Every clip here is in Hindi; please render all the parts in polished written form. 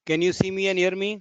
Can you see me and hear me?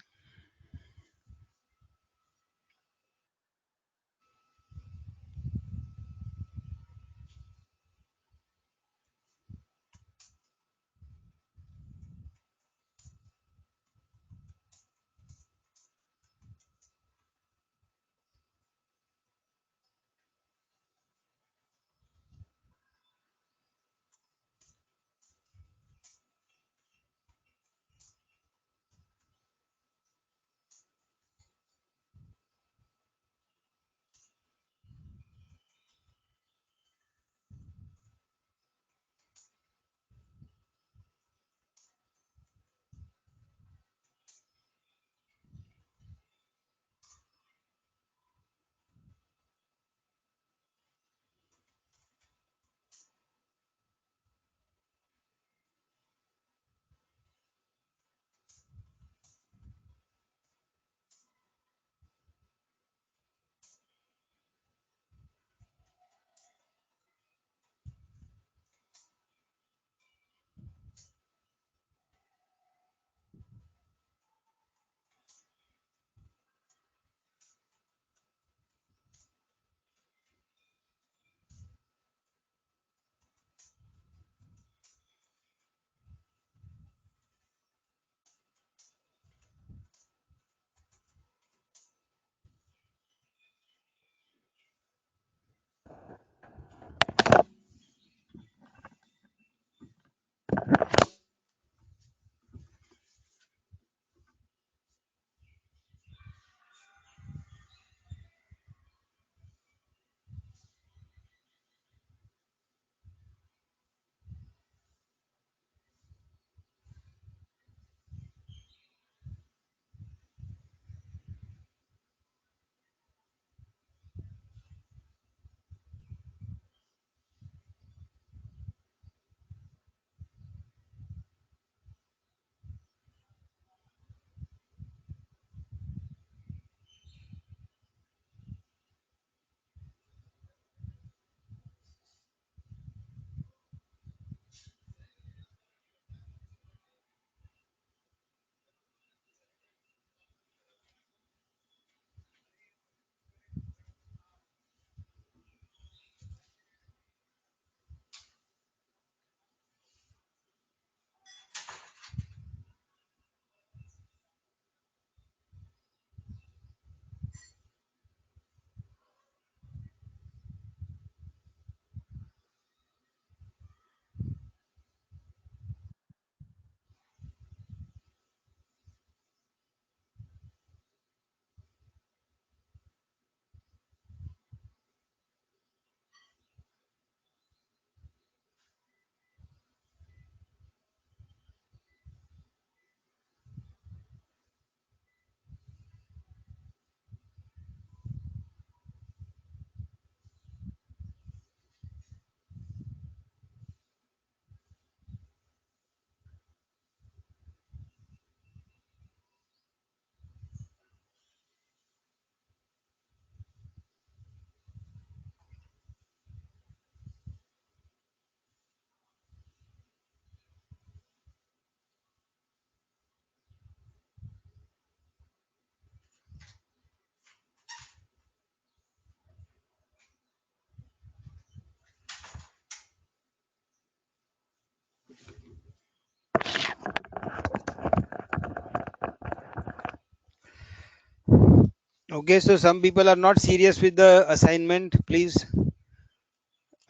Okay, so some people are not serious with the assignment. Please,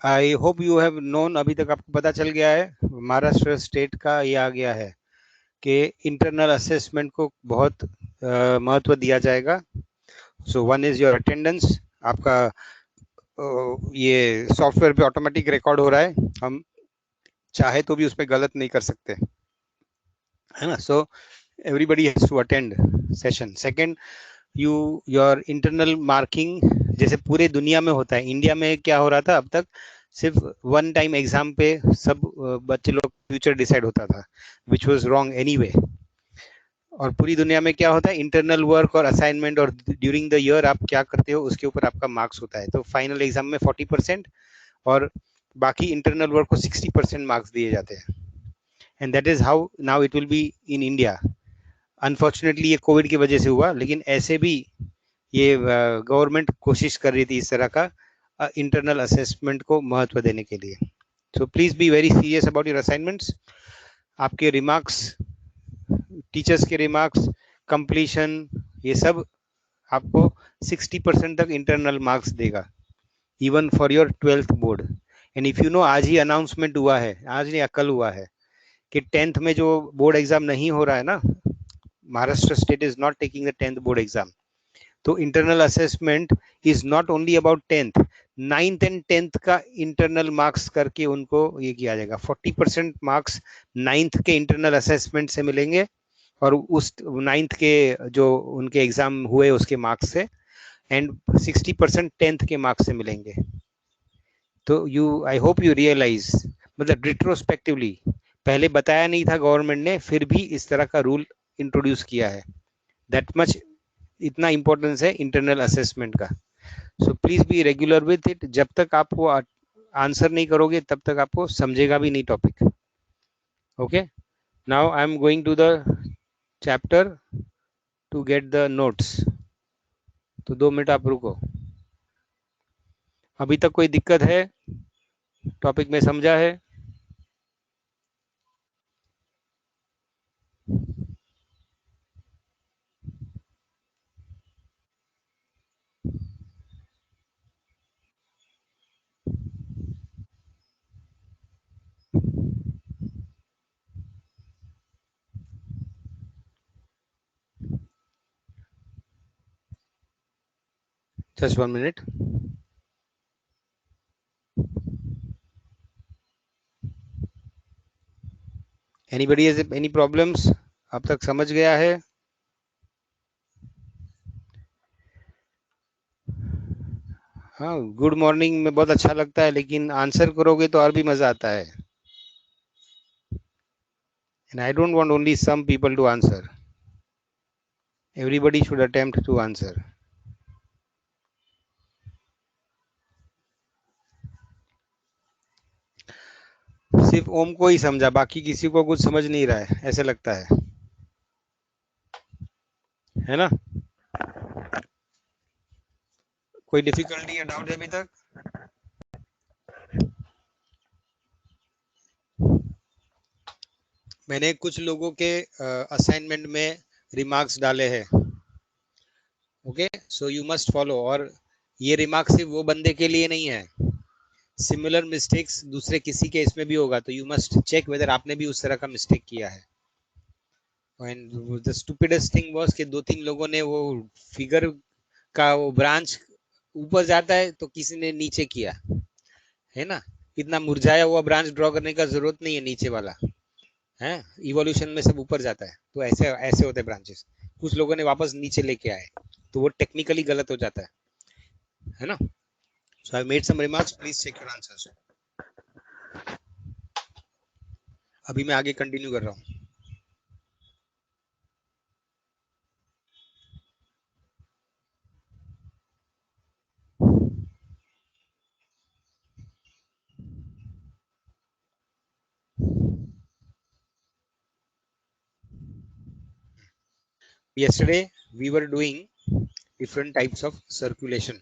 I hope you have known. अभी तक आपको पता चल गया है, महाराष्ट्र स्टेट का ये आ गया है कि इंटरनल असेसमेंट को बहुत महत्व दिया जाएगा. So one is your attendance. आपका ये सॉफ्टवेयर पे ऑटोमेटिक रिकॉर्ड हो रहा है, हम चाहे तो भी उस पर गलत नहीं कर सकते, है ना. So everybody has to attend session. Second, your internal marking जैसे पूरे दुनिया में होता है, इंडिया में क्या हो रहा था अब तक, सिर्फ वन टाइम एग्जाम पे सब बच्चे लोग फ्यूचर डिसाइड होता था, विच वाज रॉन्ग एनीवे. और पूरी दुनिया में क्या होता है, इंटरनल वर्क और असाइनमेंट और ड्यूरिंग द ईयर आप क्या करते हो उसके ऊपर आपका मार्क्स होता है. तो फाइनल एग्जाम में 40% और बाकी इंटरनल वर्क को 60% मार्क्स दिए जाते हैं. And that is how now it will be in India. Unfortunately ये कोविड की वजह से हुआ, लेकिन ऐसे भी ये गवर्नमेंट कोशिश कर रही थी इस तरह का इंटरनल असेसमेंट को महत्व देने के लिए. So please be very serious about your assignments. आपके रिमार्क्स, टीचर्स के रिमार्क्स, कंप्लीशन, ये सब आपको 60% तक इंटरनल मार्क्स देगा, even for your 12th board. And if you know, आज ही अनाउंसमेंट हुआ है, आज नहीं कल हुआ है, कि 10th में जो बोर्ड एग्जाम नहीं हो रहा है ना, Maharashtra state is not taking the 10th board exam. तो internal assessment is not only about 10th, 9th and 10th का इंटरनल मार्क्स करके उनको ये किया जाएगा. 40% मार्क्स 9th के इंटरनल असेसमेंट से मिलेंगे और उस 9th के जो उनके एग्जाम हुए उसके मार्क्स से, एंड 60% 10th के मार्क्स से मिलेंगे. तो आई होप यू रियलाइज, मतलब रिट्रोस्पेक्टिवली, पहले बताया नहीं था गवर्नमेंट ने, फिर भी इस तरह का रूल इंट्रोड्यूस किया है. दैट मच इतना इंपॉर्टेंस है इंटरनल असेसमेंट का. So please be regular with it. जब तक आप वो आंसर नहीं करोगे तब तक आपको समझेगा भी नहीं topic. Okay, now I am going to the chapter to get the notes. तो 2 मिनट आप रुको. अभी तक कोई दिक्कत है? टॉपिक में समझा है? Just 1 minute. Anybody has any problems? अब तक समझ गया है? हाँ, गुड मॉर्निंग में बहुत अच्छा लगता है, लेकिन आंसर करोगे तो और भी मजा आता है. And I don't want only some people to answer. Everybody should attempt to answer. सिर्फ ओम को ही समझा, बाकी किसी को कुछ समझ नहीं रहा है, ऐसे लगता है ना? कोई डिफिकल्टी या डाउट है अभी तक? मैंने कुछ लोगों के असाइनमेंट में रिमार्क्स डाले हैं. Okay, so you must follow. और ये रिमार्क सिर्फ वो बंदे के लिए नहीं है, सिमिलर मिस्टेक्स दूसरे किसी के इसमें भी होगा, तो यू मस्ट चेक वेदर आपने भी उस तरह का मिस्टेक किया है. And the stupidest thing was कि 2-3 लोगों ने वो फिगर का वो ब्रांच ऊपर जाता है तो किसी ने नीचे किया है ना. इतना मुरझाया हुआ ब्रांच ड्रॉ करने का जरूरत नहीं है, नीचे वाला है. इवोल्यूशन में सब ऊपर जाता है, तो ऐसे ऐसे होते हैं ब्रांचेस. कुछ लोगों ने वापस नीचे लेके आए, तो वो टेक्निकली गलत हो जाता है ना. So I made some remarks, please check your answers. अभी मैं आगे कंटिन्यू कर रहा हूँ. Yesterday we were doing different types of circulation.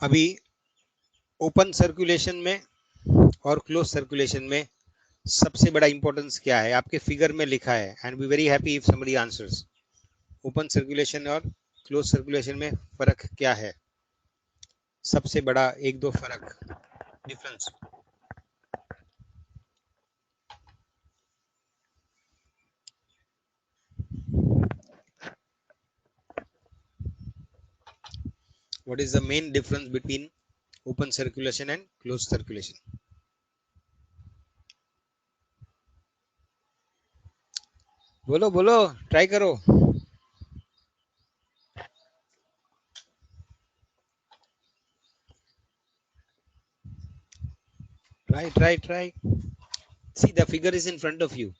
अभी ओपन सर्कुलेशन में और क्लोज सर्कुलेशन में सबसे बड़ा इंपॉर्टेंस क्या है, आपके फिगर में लिखा है. And be very happy if somebody answers. Open circulation और क्लोज सर्कुलेशन में फर्क क्या है? सबसे बड़ा 1-2 फर्क, difference. What is the main difference between open circulation and closed circulation? बोलो बोलो, ट्राई करो. Try. C the figure is in front of you.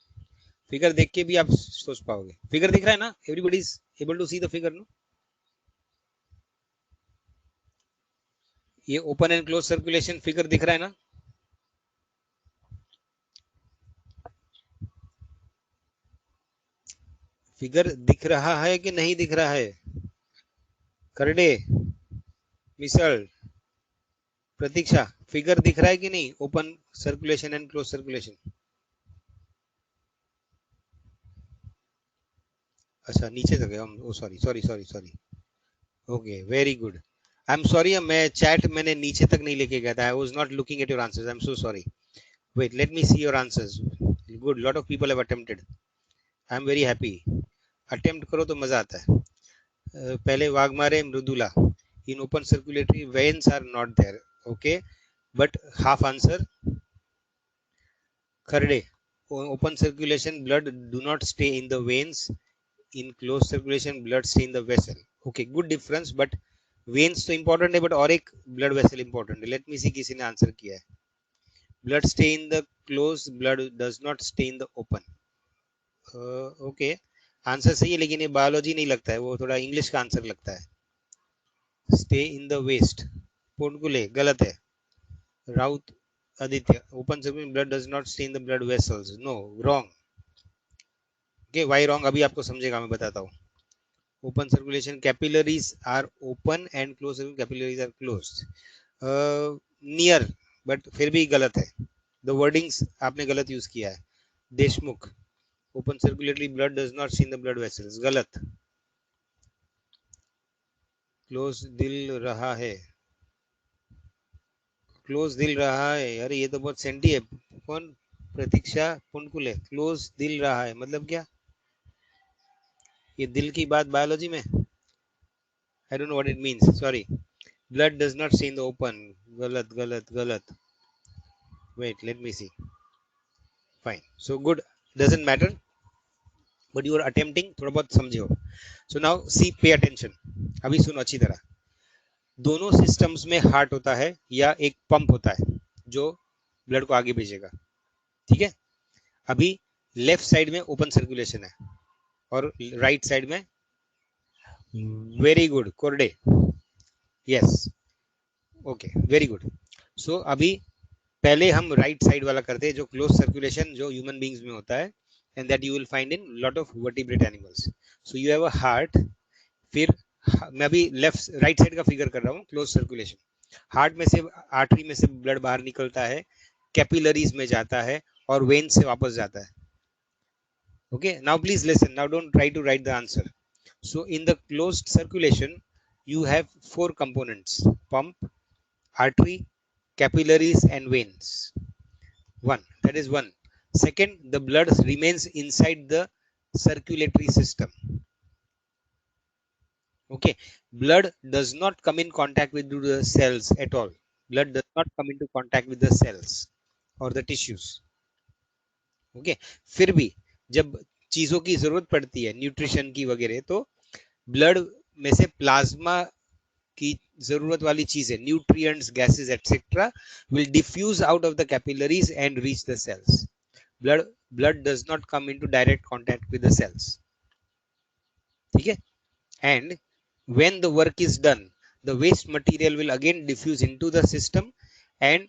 Figure देख के भी आप सोच पाओगे. फिगर दिख रहा है ना? Everybody is able to see the figure, no? ये open and close circulation figure दिख रहा है ना? फिगर दिख रहा है कि नहीं दिख रहा है? करडे, मिसल, प्रतीक्षा, फिगर दिख रहा है कि नहीं? Open circulation and close circulation. अच्छा नीचे तक है हम, oh sorry sorry sorry sorry, okay very good. I am sorry, मैं चैट मैंने नीचे तक नहीं लेके गया था, I was not looking at your answers, I am so sorry. Wait let me see your answers. Good, lot of people have attempted, I am very happy. Attempt करो तो मजा आता है। पहले Waghmare, Mridula, in open circulatory veins are not there, okay, but half answer, Kharde, open circulation blood do not stay in the veins, in closed circulation blood stay in the vessel, okay, good difference, but veins तो important है, but और एक blood vessel important है। let me see किसी ने आंसर किया है। blood stay in the closed, blood does not stay in the open, okay, answer सही है, लेकिन ये बायोलॉजी नहीं लगता है, वो थोड़ा इंग्लिश का आंसर लगता है। स्टे इन द वेस्ट, पोर्टकुले गलत है। Raut Aditya, open circulation blood does not stay in the blood vessels, no, wrong. Okay, why wrong अभी आपको समझेगा, मैं बताता हूँ। Open circulation capillaries are open and close capillaries are closed, near, but फिर भी गलत है। द वर्डिंग्स आपने गलत यूज किया है। Deshmukh, open circulatory blood does not stay in the blood vessels, गलत। क्लोज दिल रहा है, क्लोज दिल रहा है, अरे ये तो बहुत सेंटी है। कौन? प्रतीक्षा पुनकुले, क्लोज दिल रहा है मतलब क्या? ये दिल की बात बायोलॉजी में, I don't know what it means, sorry. Blood does not see in the open, गलत गलत गलत। Wait let me see, fine, so good, doesn't matter, but you are attempting, थोड़ा बहुत समझे हो। So now see, pay attention, अभी सुनो अच्छी तरह। दोनों सिस्टम्स में हार्ट होता है या एक पंप होता है जो ब्लड को आगे भेजेगा, ठीक है। अभी लेफ्ट साइड में ओपन सर्कुलेशन है और राइट साइड में, वेरी गुड कोरडे, यस, ओके वेरी गुड। सो अभी पहले हम राइट साइड वाला करते हैं, जो क्लोज सर्कुलेशन जो ह्यूमन बींग्स में होता है, and that you will find in lot of vertebrate animals. So you have a heart, फिर मैं अभी लेफ्ट राइट साइड का फिगर कर रहा हूँ, क्लोज सर्कुलेशन। हार्ट में से, आर्टरी में से ब्लड बाहर निकलता है, कैपिलरीज में जाता है और वेन से वापस जाता है। Okay, now please listen, now don't try to write the answer. So in the closed circulation you have four components: pump, artery, capillaries and veins. One, that is one. Second, the blood remains inside the circulatory system. Okay, blood does not come in contact with the cells at all. Blood does not come into contact with the cells or the tissues. Okay, फिर भी जब चीजों की जरूरत पड़ती है, न्यूट्रिशन की वगैरह, तो ब्लड में से प्लाज्मा की जरूरत वाली चीजें, nutrients, gases etcetera, will diffuse out of the capillaries and reach the cells. Blood does not come into direct contact with the cells, ठीक है। And when the work is done, the waste material will again diffuse into the system and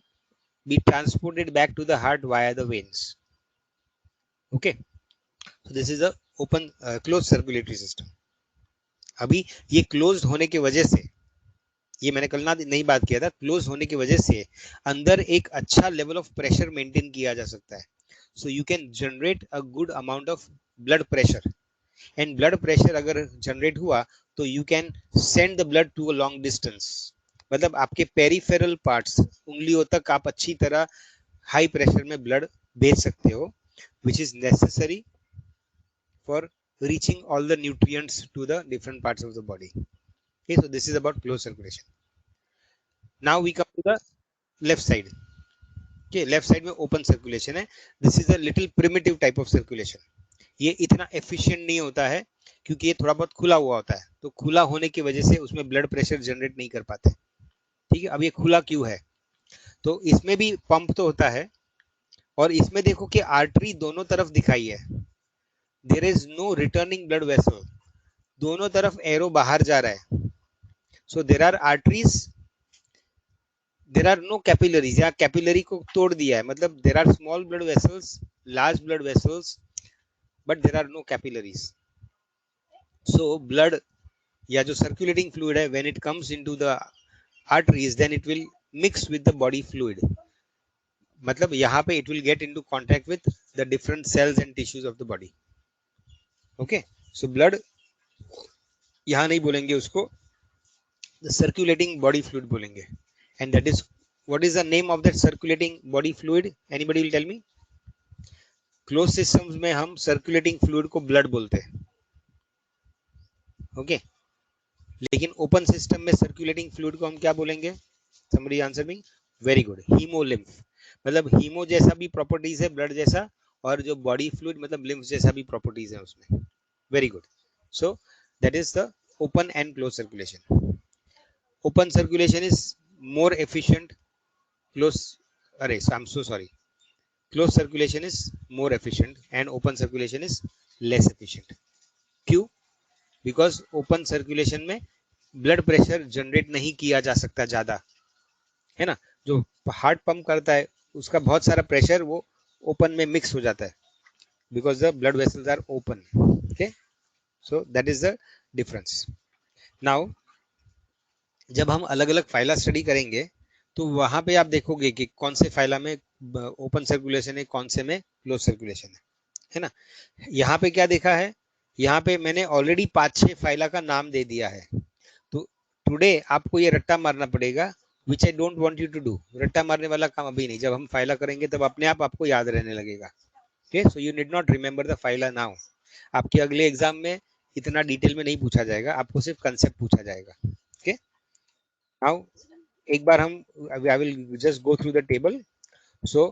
be transported back to the heart via the veins. Okay, so this is a open closed circulatory system. अभी ये क्लोज्ड होने की वजह से, ये मैंने कल ना नहीं बात किया था, क्लोज होने की वजह से अंदर एक अच्छा लेवल ऑफ प्रेशर मेंटेन किया जा सकता है। So you can generate a good amount of blood pressure, and blood pressure अगर जनरेट हुआ तो you can send the blood to a long distance, मतलब आपके पेरिफेरल पार्ट्स, उंगलियों तक आप अच्छी तरह हाई प्रेशर में ब्लड भेज सकते हो, which is necessary for reaching all the nutrients to the different parts of the body. Okay, so this is about closed circulation. Now we come to the left side. Okay, left side में open circulation है. This is a little primitive type of circulation. ये इतना efficient नहीं होता है क्योंकि ये थोड़ा बहुत खुला हुआ होता है, तो खुला होने की वजह से उसमें ब्लड प्रेशर जनरेट नहीं कर पाते, ठीक है। अब ये खुला क्यों है? तो इसमें भी पंप तो होता है, और इसमें देखो कि आर्टरी दोनों तरफ दिखाई है, there is no returning blood vessel, दोनों तरफ एरो बाहर जा रहा है। So there are arteries, there are no capillaries, या कैपिलरी को तोड़ दिया है, मतलब there are small blood vessels, large blood vessels, but there are no capillaries. So blood या जो सर्कुलेटिंग फ्लूइड है, when it comes into the arteries, then it will mix with the body fluid. मतलब यहाँ पे it will get into contact with the different cells and tissues of the body. Okay, so blood यहाँ नहीं बोलेंगे उसको, the circulating body fluid बोलेंगे. And that is, what is the name of that circulating body fluid? Anybody will tell me? Closed systems में हम circulating fluid को blood बोलते हैं. Okay, लेकिन open system में circulating fluid को हम क्या बोलेंगे? Somebody answer me. Very good, hemolymph. मतलब हीमो जैसा भी प्रॉपर्टीज है ब्लड जैसा, और जो बॉडी फ्लूइड मतलब लिम्फ जैसा भी प्रॉपर्टीज है उसमें. Very good. So that is the open and close circulation. Open circulation is more efficient. I'm so sorry. Closed circulation is more efficient and open circulation is less efficient. क्यों? Because open circulation में ब्लड प्रेशर जनरेट नहीं किया जा सकता ज्यादा, है ना. जो हार्ट पंप करता है उसका बहुत सारा प्रेशर वो ओपन में मिक्स हो जाता है, because the blood vessels are open. Okay, so that is the difference. Now जब हम अलग अलग फाइला स्टडी करेंगे तो वहां पे आप देखोगे कि कौन से फाइला में ओपन सर्कुलेशन है, कौन से में क्लोज सर्कुलेशन है ना. यहाँ पे क्या देखा है, यहाँ पे मैंने ऑलरेडी 5-6 फाइला का नाम दे दिया है. तो टुडे आपको ये रट्टा मारना पड़ेगा, which I don't want you to do. रट्टा मारने वाला काम अभी नहीं, जब हम फाइला करेंगे तब अपने आप आपको याद रहने लगेगा. Okay, so you need not remember the phyla now. आपके अगले एग्जाम में इतना डिटेल में नहीं पूछा जाएगा, आपको सिर्फ कंसेप्ट पूछा जाएगा. ओके, नाउ एक बार हम I will just go through the table. So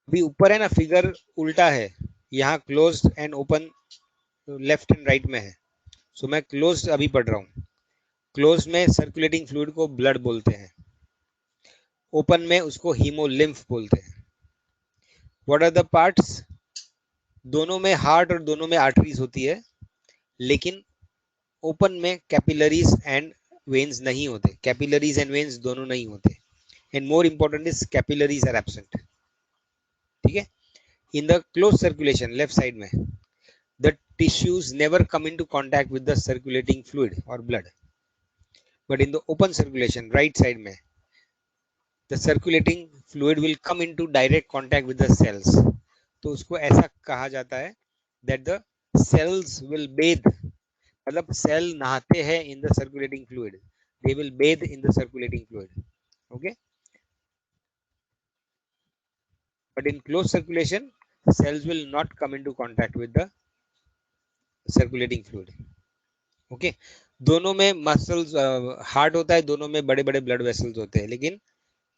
अभी ऊपर है ना फिगर उल्टा है, यहाँ closed and open left and right में है. सो मैं क्लोज्ड अभी पढ़ रहा हूँ. क्लोज में सर्कुलेटिंग फ्लूइड को ब्लड बोलते हैं, ओपन में उसको हीमोलिम्फ बोलते हैं. What are the parts? दोनों में हार्ट और दोनों में आर्टरीज होती है, लेकिन ओपन में कैपिलरीज एंड वेन्स नहीं होते. कैपिलरीज एंड वेन्स दोनों नहीं होते. And more important is capillaries are absent. ठीक है. In the close circulation left side में the tissues never come into contact with the circulating fluid or blood, but in the open circulation right side mein the circulating fluid will come into direct contact with the cells. तो उसको ऐसा कहा जाता है that the cells will bathe, मतलब सेल नहाते हैं in the circulating fluid. They will bathe in the circulating fluid. Okay, but in closed circulation cells will not come into contact with the circulating fluid. Okay, दोनों में मसल्स हार्ट होता है, दोनों में बड़े बड़े ब्लड वेसल्स होते हैं, लेकिन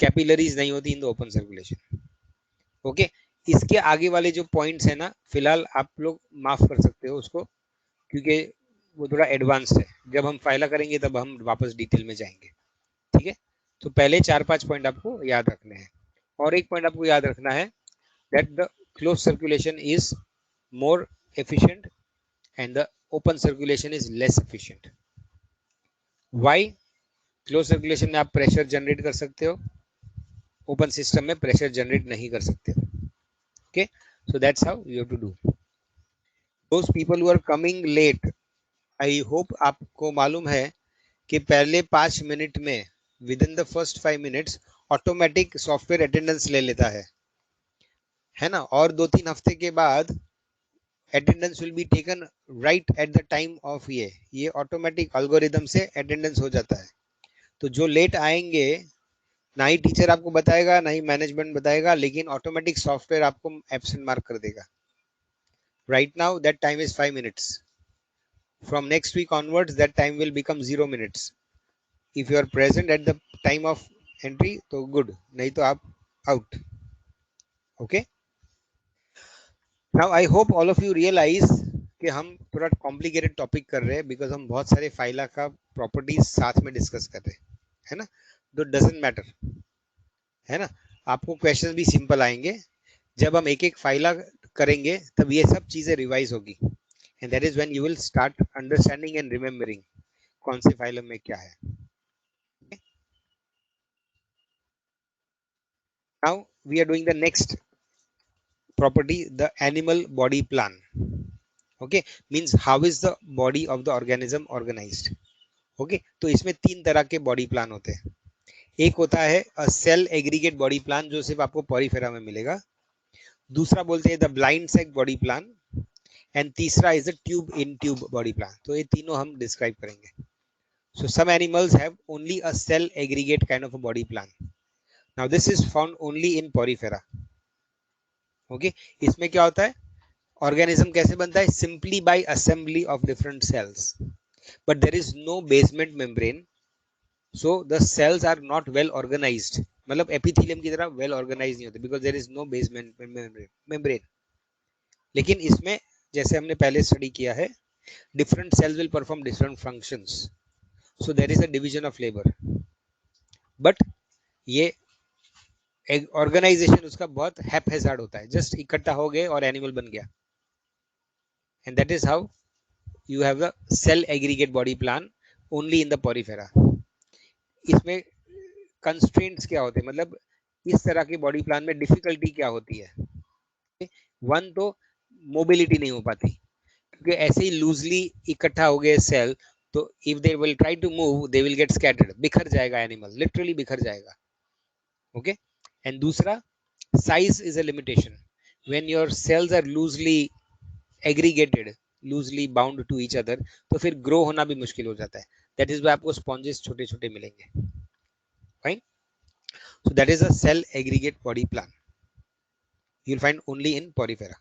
कैपिलरीज नहीं होती इन द ओपन सर्कुलेशन. ओके, इसके आगे वाले जो पॉइंट्स है ना, फिलहाल आप लोग माफ कर सकते हो उसको, क्योंकि वो थोड़ा एडवांस्ड है. जब हम फाइला करेंगे तब हम वापस डिटेल में जाएंगे. ठीक है, तो पहले 4-5 पॉइंट आपको याद रखने हैं. और एक पॉइंट आपको याद रखना है that the close circulation is more efficient and the open circulation is less efficient. Why? Close circulation में आप प्रेशर जनरेट कर सकते हो, ओपन सिस्टम में प्रेशर जनरेट नहीं कर सकते हो. Okay, so that's how you have to do. Those people who are coming late, I hope आपको मालूम है कि पहले 5 मिनट में within the first 5 minutes automatic software attendance ले लेता है ना. और 2-3 हफ्ते के बाद attendance will be taken right eight the time of ये ऑटोमेटिक अल्गोरिदम से अटेंडेंस हो जाता है. तो जो लेट आएंगे ना ही टीचर आपको बताएगा ना ही मैनेजमेंट बताएगा, लेकिन ऑटोमेटिक सॉफ्टवेयर आपको एब्सेंट मार्क कर देगा. Right now that time is 5 minutes. From next week onwards that time will become 0 minutes. If you are present at the time of entry तो गुड, नहीं तो आप out. Okay, now I hope all of you realise कि हम थोड़ा कॉम्प्लिकेटेड टॉपिक कर रहे हैं, बिकॉज हम बहुत सारे फाइला का प्रॉपर्टीज साथ में डिस्कस कर रहे हैं, है ना. तो डजंट मैटर, है ना. आपको क्वेश्चन भी सिंपल आएंगे. जब हम एक एक फाइला करेंगे तब ये सब चीजें रिवाइज होगी, and that is when you will start understanding and remembering कौन से फाइलम में क्या है. Now we are doing the next property, the animal body plan. Okay, means how is the body of the organism organised. Okay, तो इसमें तीन तरह के बॉडी प्लान होते हैं। एक होता है a cell aggregate body plan, जो सिर्फ आपको पॉरीफेरा में मिलेगा। दूसरा बोलते हैं the blind sac body plan, and तीसरा is the tube in tube body plan. तो ये तीनों हम डिस्क्राइब करेंगे। So some animals have only a cell aggregate kind of a body plan. Now this is found only in Porifera. Okay, इसमें क्या होता है, ऑर्गेनिज्म कैसे बनता है, simply by assembly of different cells, but there is no basement membrane, so the cells are not well organised. मतलब एपिथेलियम की तरह वेल ऑर्गेनाइज नहीं होते, because there is no basement membrane. लेकिन इसमें जैसे हमने पहले स्टडी किया है, different cells will perform different functions, so there is a division of labor, but ये ऑर्गेनाइजेशन उसका बहुत हैपहैजार्ड होता है, जस्ट इकट्ठा हो गए और एनिमल बन गया। And that is how you have the cell aggregate body plan only in the porifera. इसमें कंस्ट्रेंट्स क्या होते हैं, मतलब इस तरह की बॉडी प्लान में डिफिकल्टी क्या होती है। वन तो मोबिलिटी नहीं हो पाती, क्योंकि ऐसे ही लूजली इकट्ठा हो गए सेल, तो if they will try to move they will get scattered, बिखर जाएगा एनिमल, लिटरली बिखर जाएगा। ओके, एंड दूसरा, size is a limitation. When your cells are loosely aggregated, loosely bound to each other, तो फिर ग्रो होना भी मुश्किल हो जाता है। दैट इज वाई आपको स्पॉन्जेस छोटे छोटे मिलेंगे। Fine, so that is a cell aggregate body plan, you will find only in porifera.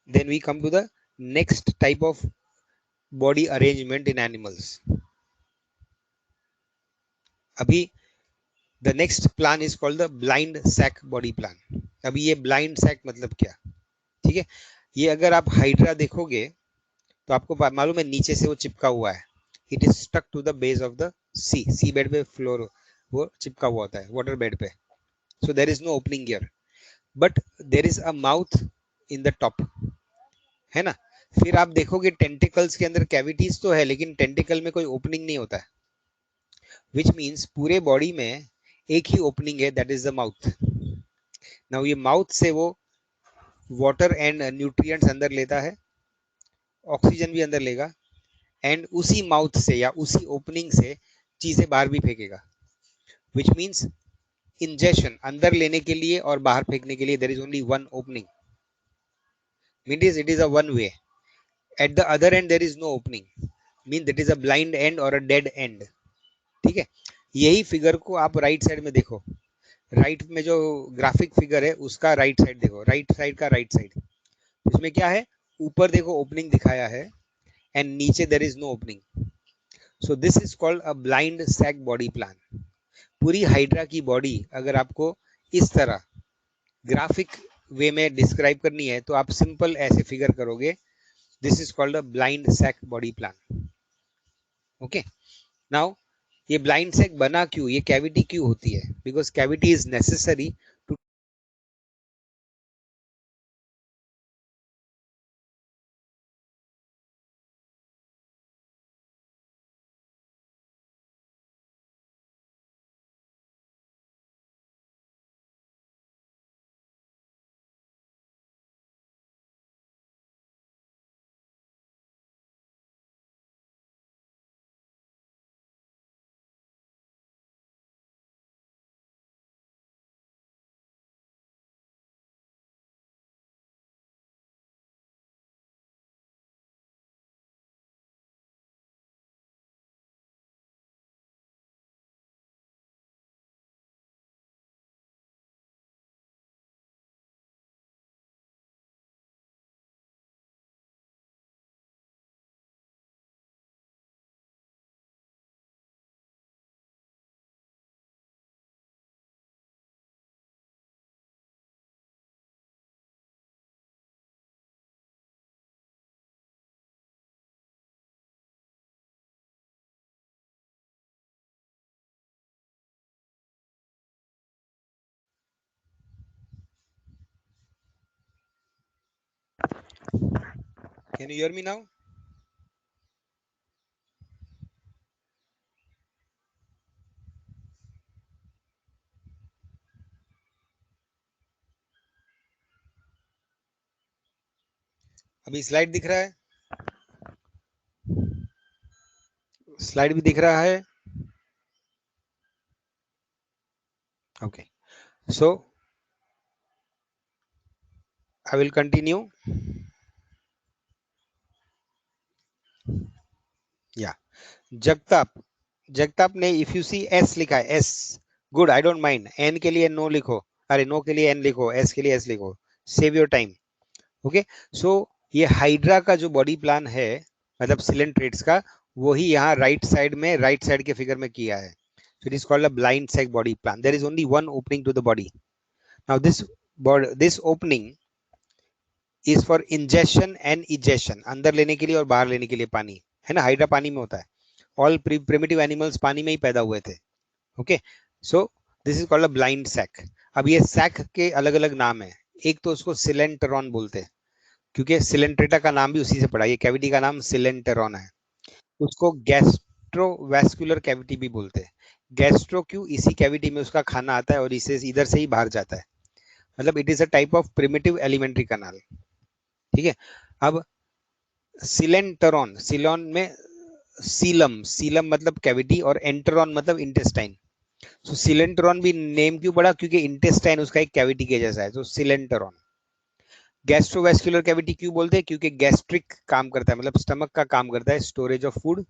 Then we come to the next type of body arrangement in animals. अभी the next plan is called the blind sac body plan. अभी ये blind sac मतलब क्या, ठीक है, ये अगर आप हाइड्रा देखोगे तो आपको मालूम है नीचे से वो चिपका हुआ है, it is stuck to the base of the sea bed पे, फ्लोर वो चिपका हुआ होता है वाटर बेड पे, so there is no opening here, but there is a mouth in the top, है ना। फिर आप देखोगे टेंटिकल्स के अंदर कैविटीज तो है, लेकिन टेंटिकल में कोई ओपनिंग नहीं होता है, विच मीन्स पूरे बॉडी में एक ही ओपनिंग है, that is the mouth. Now ये माउथ से वो वाटर एंड न्यूट्रिएंट्स अंदर लेता है, ऑक्सीजन भी अंदर लेगा, एंड उसी माउथ से या उसी ओपनिंग से चीजें बाहर भी फेंकेगा, विच मीन्स इंजेक्शन अंदर लेने के लिए और बाहर फेंकने के लिए there is only one opening, means it is a one way, at the other end there is no opening, mean that is a blind end और अ डेड एंड। ठीक है, यही फिगर को आप राइट साइड में देखो, राइट में जो ग्राफिक फिगर है उसका राइट साइड देखो, राइट साइड का राइट साइड, इसमें क्या है, ऊपर देखो ओपनिंग दिखाया है एंड नीचे there is no opening, so this is called a blind sac body plan. पूरी हाइड्रा की बॉडी अगर आपको इस तरह ग्राफिक वे में डिस्क्राइब करनी है तो आप सिंपल ऐसे फिगर करोगे, this is called a blind sac body plan. Okay, now ये ब्लाइंड सैक बना क्यों, ये कैविटी क्यों होती है, because cavity is necessary to, can you hear me now. अभी स्लाइड दिख रहा है, स्लाइड भी दिख रहा है। Okay, so I will continue. Yeah Jagtap, Jagtap ने इफ यू सी एस लिखा है, yes good, I don't mind. N के लिए नो लिखो, अरे नो के लिए एन लिखो, एस के लिए एस लिखो, सेव योर टाइम। ओके, सो ये हाइड्रा का जो बॉडी प्लान है, मतलब सिलेंट्रेट्स का, वही यहाँ राइट साइड में, राइट साइड के फिगर में किया है। So it is called a blind sac body plan. There is only one opening to the body. Now this opening is for ingestion and egestion. अंदर लेने के लिए और बाहर लेने के लिए पानी, है ना। हाइड्रा पानी में होता है। All primitive animals पानी में ही पैदा हुए थे। Okay, so this is called a blind sac. अब ये सैक के अलग अलग नाम है। एक तो उसको सिलेंटरॉन बोलते हैं, क्योंकि सिलेंट्रेटा का नाम भी उसी से पड़ा, ये कैविटी का नाम सिलेंटरॉन है। उसको गैस्ट्रोवैस्कुलर कैविटी भी बोलते हैं। गैस्ट्रो क्यों, इसी कैविटी में उसका खाना आता है और इसे इधर से ही बाहर जाता है, मतलब it is a type of primitive elementary कनाल। ठीक है, अब सिलेंटरॉन, सिलोन में सीलम, सीलम मतलब कैविटी और एंटरॉन मतलब इंटेस्टाइन। सो सिलेंटरॉन भी नेम क्यों पड़ा, क्योंकि इंटेस्टाइन उसका एक कैविटी के जैसा है, तो सिलेंटरॉन। गैस्ट्रोवैस्कुलर कैविटी क्यों बोलते हैं, क्योंकि गैस्ट्रिक काम करता है, मतलब स्टमक का काम करता है, स्टोरेज ऑफ फूड।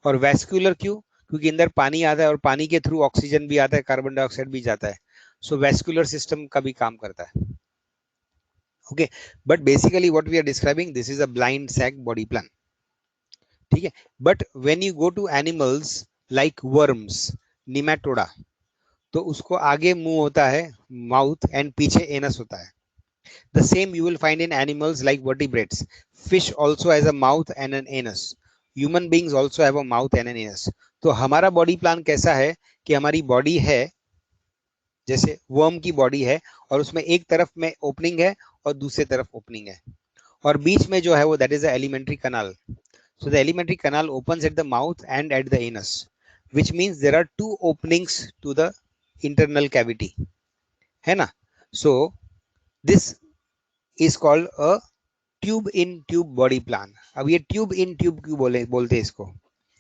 और वैस्कुलर क्यों, क्योंकि अंदर पानी आता है और पानी के थ्रू ऑक्सीजन भी आता है, कार्बन डाइऑक्साइड भी जाता है। सो वैस्कुलर सिस्टम का भी काम करता है। Okay, but basically what we are describing, this is a blind sac body plan. ठीक है, but when you go to animals like worms, nematoda, तो उसको आगे मुंह होता है, माउथ, एंड पीछे एनस होता है। The same you will find in animals like vertebrates. Fish also has a mouth and an anus. Human beings also have a mouth and an anus. तो हमारा बॉडी प्लान कैसा है कि हमारी बॉडी है, जैसे वर्म की बॉडी है, और उसमें एक तरफ में ओपनिंग है और दूसरे तरफ ओपनिंग है, और बीच में जो है वो that is the alimentary kanal. So the alimentary canal opens at the mouth and at the anus, which means there are two openings to the internal cavity, है ना. So this is called a tube in tube body plan. अब ये ट्यूब इन ट्यूब क्यों बोलते हैं इसको,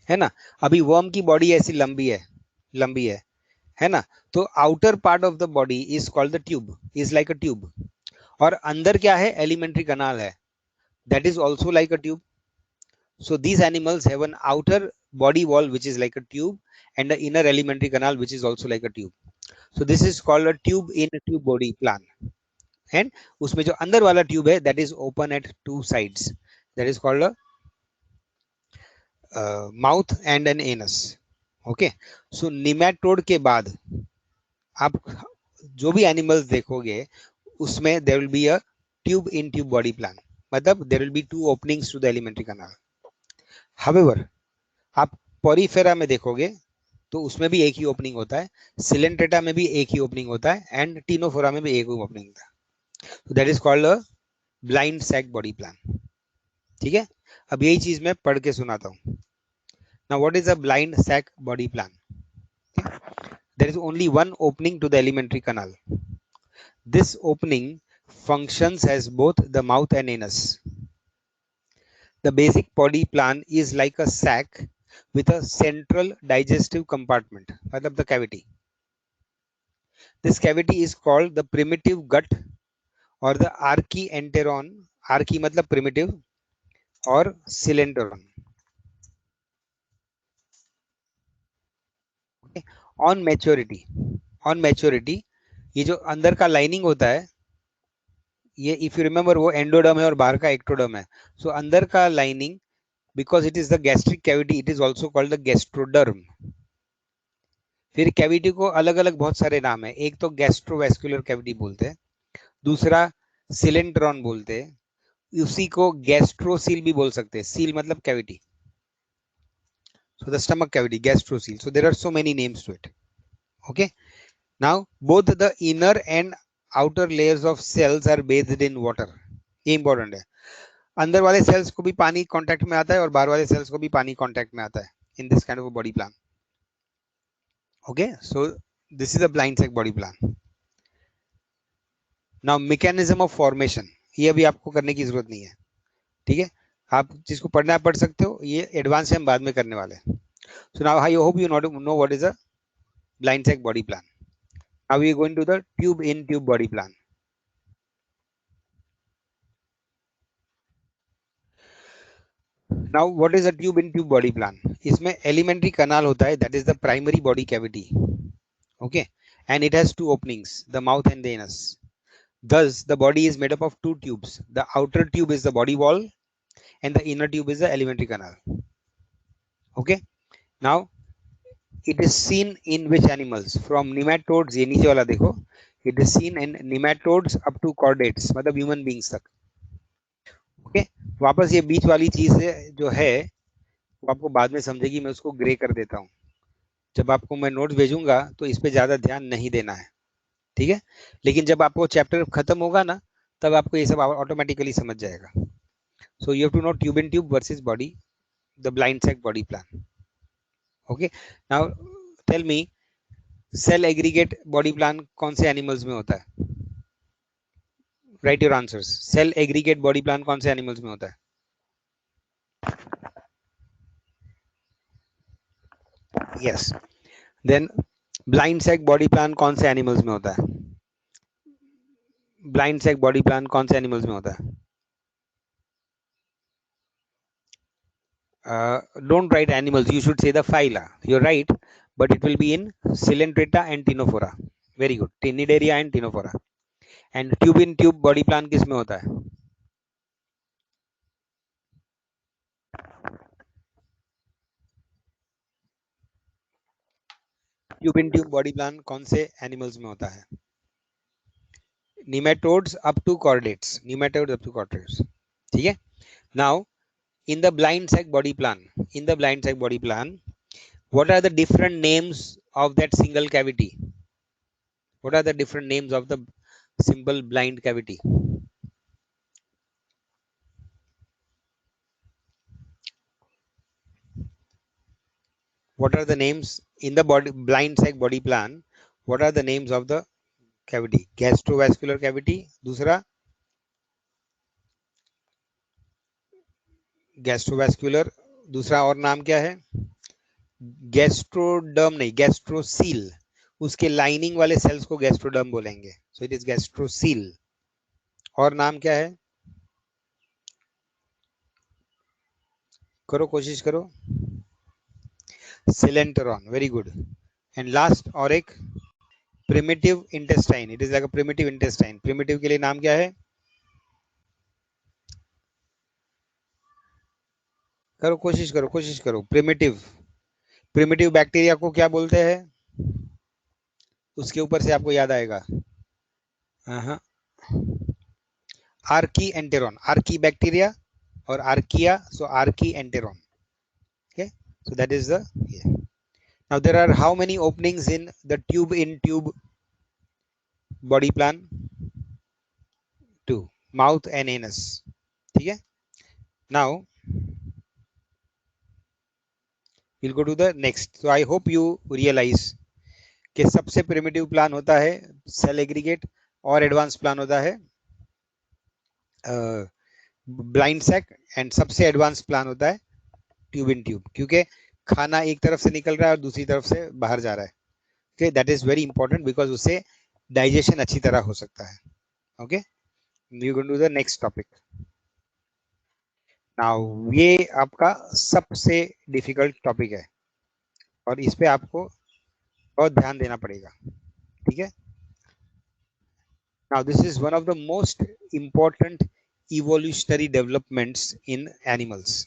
है ना. अभी वर्म की बॉडी ऐसी लंबी है, लंबी है ना. तो outer part of the body is called the tube, is like a tube. और अंदर क्या है, एलिमेंट्री कनाल है, that is also like a tube. So these animals have an outer body wall which is like a tube, and the inner elementary canal which is also like a tube. So this is called a tube in tube body plan. And उसमें जो अंदर वाला ट्यूब है that is open at two sides, that is called a mouth and an anus. Okay, so nematode के बाद आप जो भी एनिमल्स देखोगे उसमें there will be a tube in tube body plan, मतलब there will be two openings to the elementary canal. However, आप पॉरीफेरा में देखोगे तो उसमें भी एक ही ओपनिंग होता है, सिलेंट्रेटा में भी एक ही ओपनिंग होता है, एंड टीनोफोरा में भी एक ही ओपनिंग होता है. तो that is called a blind sac body plan. ठीक है, अब यही चीज मैं पढ़ के सुनाता हूँ. Now what is a blind sac body plan. There is only one opening to the alimentary canal. This opening functions as both the mouth and anus. The basic body plan is like a sac with a central digestive compartment, मतलब the cavity. This cavity is called the primitive gut or the archienteron. Archi मतलब primitive और cylindron. Okay? On maturity, on maturity, ये जो अंदर का लाइनिंग होता है, ये इफ यू रिमेम्बर वो एंडोडर्म है और बाहर का एक्टोडर्म है. सो अंदर का lining, because it is the gastric cavity, it is also called the gastroderm. फिर कैविटी को अलग अलग बहुत सारे नाम है. एक तो गैस्ट्रोवेस्कुलर कैविटी बोलते हैं, दूसरा सिलेंट्रॉन बोलते हैं, उसी को गैस्ट्रोसील भी बोल सकते हैं. सील मतलब cavity. So the stomach cavity, gastrocele. So there are so many names to it. Okay. Now both the inner and outer layers of cells are bathed in water. ये important है. अंदर वाले सेल्स को भी पानी कांटेक्ट में आता है और बाहर वाले सेल्स को भी पानी कांटेक्ट में आता है in this kind of a body plan. Okay, so this is a blind sac body plan. Now mechanism of formation, ये अभी आपको करने की जरूरत नहीं है. ठीक है, आप जिसको पढ़ना है पढ़ सकते हो, ये एडवांस से हम बाद में करने वाले हैं. So now I hope you know what is a blind sac body plan. Now we are going to the tube in tube body plan. Now what is a tube in tube body plan? इसमें elementary canal होता है, that is the primary body cavity. Okay, and it has two openings, the mouth and the anus. Thus the body is made up of two tubes. The outer tube is the body wall and the inner tube is the alimentary canal. Okay, now it is seen in which animals? From nematodes, ये नीचे वाला देखो, it is seen in nematodes up to chordates, मतलब human beings तक. ओके, वापस ये बीच वाली चीज है जो है वो आपको बाद में समझेगी, मैं उसको ग्रे कर देता हूँ. जब आपको मैं नोट्स भेजूंगा तो इस पे ज्यादा ध्यान नहीं देना है, ठीक है, लेकिन जब आपको चैप्टर खत्म होगा ना तब आपको ये सब ऑटोमेटिकली समझ जाएगा. So you have to know tube in tube versus body, the blind sac body plan. Okay, now tell me, cell aggregate body plan कौन से एनिमल्स में होता है? Write your answers. Cell aggregate body plan कौन से एनिमल्स में होता है? Yes. Then blind sac body plan कौन से एनिमल्स में होता है? ब्लाइंड सैक बॉडी प्लान कौन से एनिमल्स में होता है? Don't write animals, you should say the phyla. You're right, but it will be in Coelenterata and Ctenophora. Very good. Cnidaria and Ctenophora. And tube in tube body plan किस में होता है? Tube in tube body plan कौन से एनिमल्स में होता है? Nematodes up to chordates. Nematodes up to chordates. ठीक है. Now in the blind sac body plan, what are the different names of that single cavity? What are the different names of the simple blind cavity? What are the names in the body blind sac body plan? What are the names of the cavity? Gastrovascular cavity, दूसरा gastrovascular, दूसरा और नाम क्या है? गैस्ट्रोडर्म नहीं, गैस्ट्रोसील. उसके लाइनिंग वाले सेल्स को गैस्ट्रोडर्म बोलेंगे. So it is gastrocoel. और नाम क्या है? करो, कोशिश करो. Coelenteron. Very good. And last और एक primitive intestine. It is like a primitive intestine. Primitive के लिए नाम क्या है? करो, कोशिश करो, कोशिश करो. प्रिमिटिव. प्रिमिटिव बैक्टीरिया को क्या बोलते हैं? उसके ऊपर से आपको याद आएगा. Archenteron. आर्की बैक्टीरिया और archaea, so archenteron. Okay, so that is the, yeah. Now there are how many openings in the tube in tube body plan? Two. Mouth and anus. ठीक है. Now we'll go to the next. So I hope you realize कि सबसे प्रिमिटिव प्लान होता है सेल एग्रीगेट और एडवांस प्लान होता है ब्लाइंड सैक, एंड सबसे एडवांस प्लान होता है ट्यूब इन ट्यूब, क्योंकि खाना एक तरफ से निकल रहा है और दूसरी तरफ से बाहर जा रहा है. Okay, that is very important because उससे डाइजेशन अच्छी तरह हो सकता है. Okay, you can do the next topic. Now ये आपका सबसे डिफिकल्ट टॉपिक है और इस पे आपको बहुत ध्यान देना पड़ेगा. ठीक है. Now this is one of the most important evolutionary developments in animals,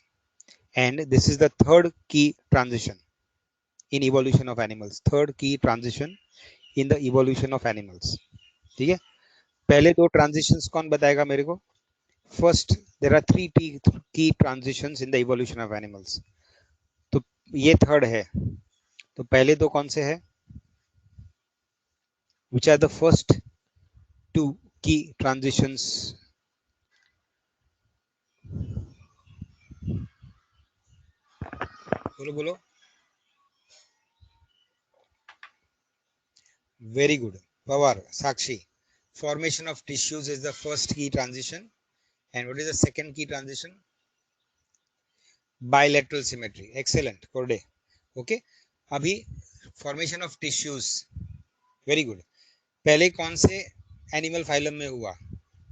and this is the third key transition in evolution of animals. Third key transition in the evolution of animals. ठीक है. पहले दो transitions कौन बताएगा मेरे को? First, there are three key transitions in the evolution of animals. तो ये third है. तो पहले दो कौन से है? Which are the first two key transitions? बोलो बोलो. Very good. Pawar, Sakshi. Formation of tissues is the first key transition. And what is the second key transition? Bilateral symmetry, excellent Korde. Okay, अभी formation of tissues, very good. पहले कौन से एनिमल फाइलम में हुआ?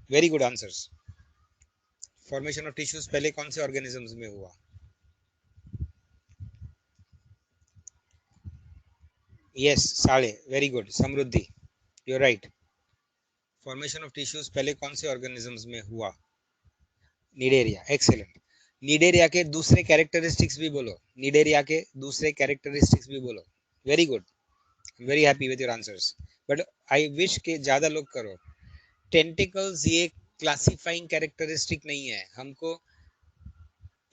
Very good answers. Formation of tissues पहले कौन से ऑर्गेनिजम्स में हुआ? यस, साढ़े, very good. Samriddhi, you are right. Formation of tissues पहले कौन से ऑर्गेनिजम्स में हुआ? Cnidaria, excellent. निडेरिया के दूसरे कैरेक्टरिस्टिक्स भी बोलो, निडेरिया के दूसरे कैरेक्टरिस्टिक्स भी बोलो। Very good, very happy with your answers, but I wish के ज्यादा लोग करो। टेंटिकल्स ये क्लासिफाइंग कैरेक्टरिस्टिक नहीं है, हमको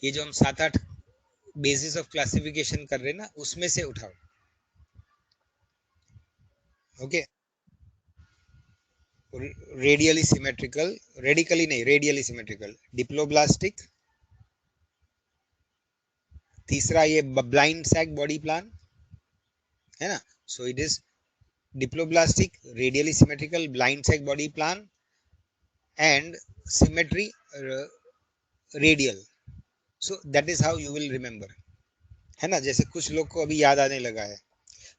ये जो हम 7-8 बेसिस ऑफ क्लासिफिकेशन कर रहे हैं ना, उसमें से उठाओ। ओके, रेडियली सिमेट्रिकल, रेडिकली नहीं, रेडियली सिमेट्रिकल, डिप्लोब्लास्टिक, तीसरा ये ब्लाइंड सैक बॉडी प्लान है ना, so it is diploblastic, radially symmetrical, blind sac body plan and symmetry radial. So that is how you will remember, है ना। जैसे कुछ लोग को अभी याद आने लगा है,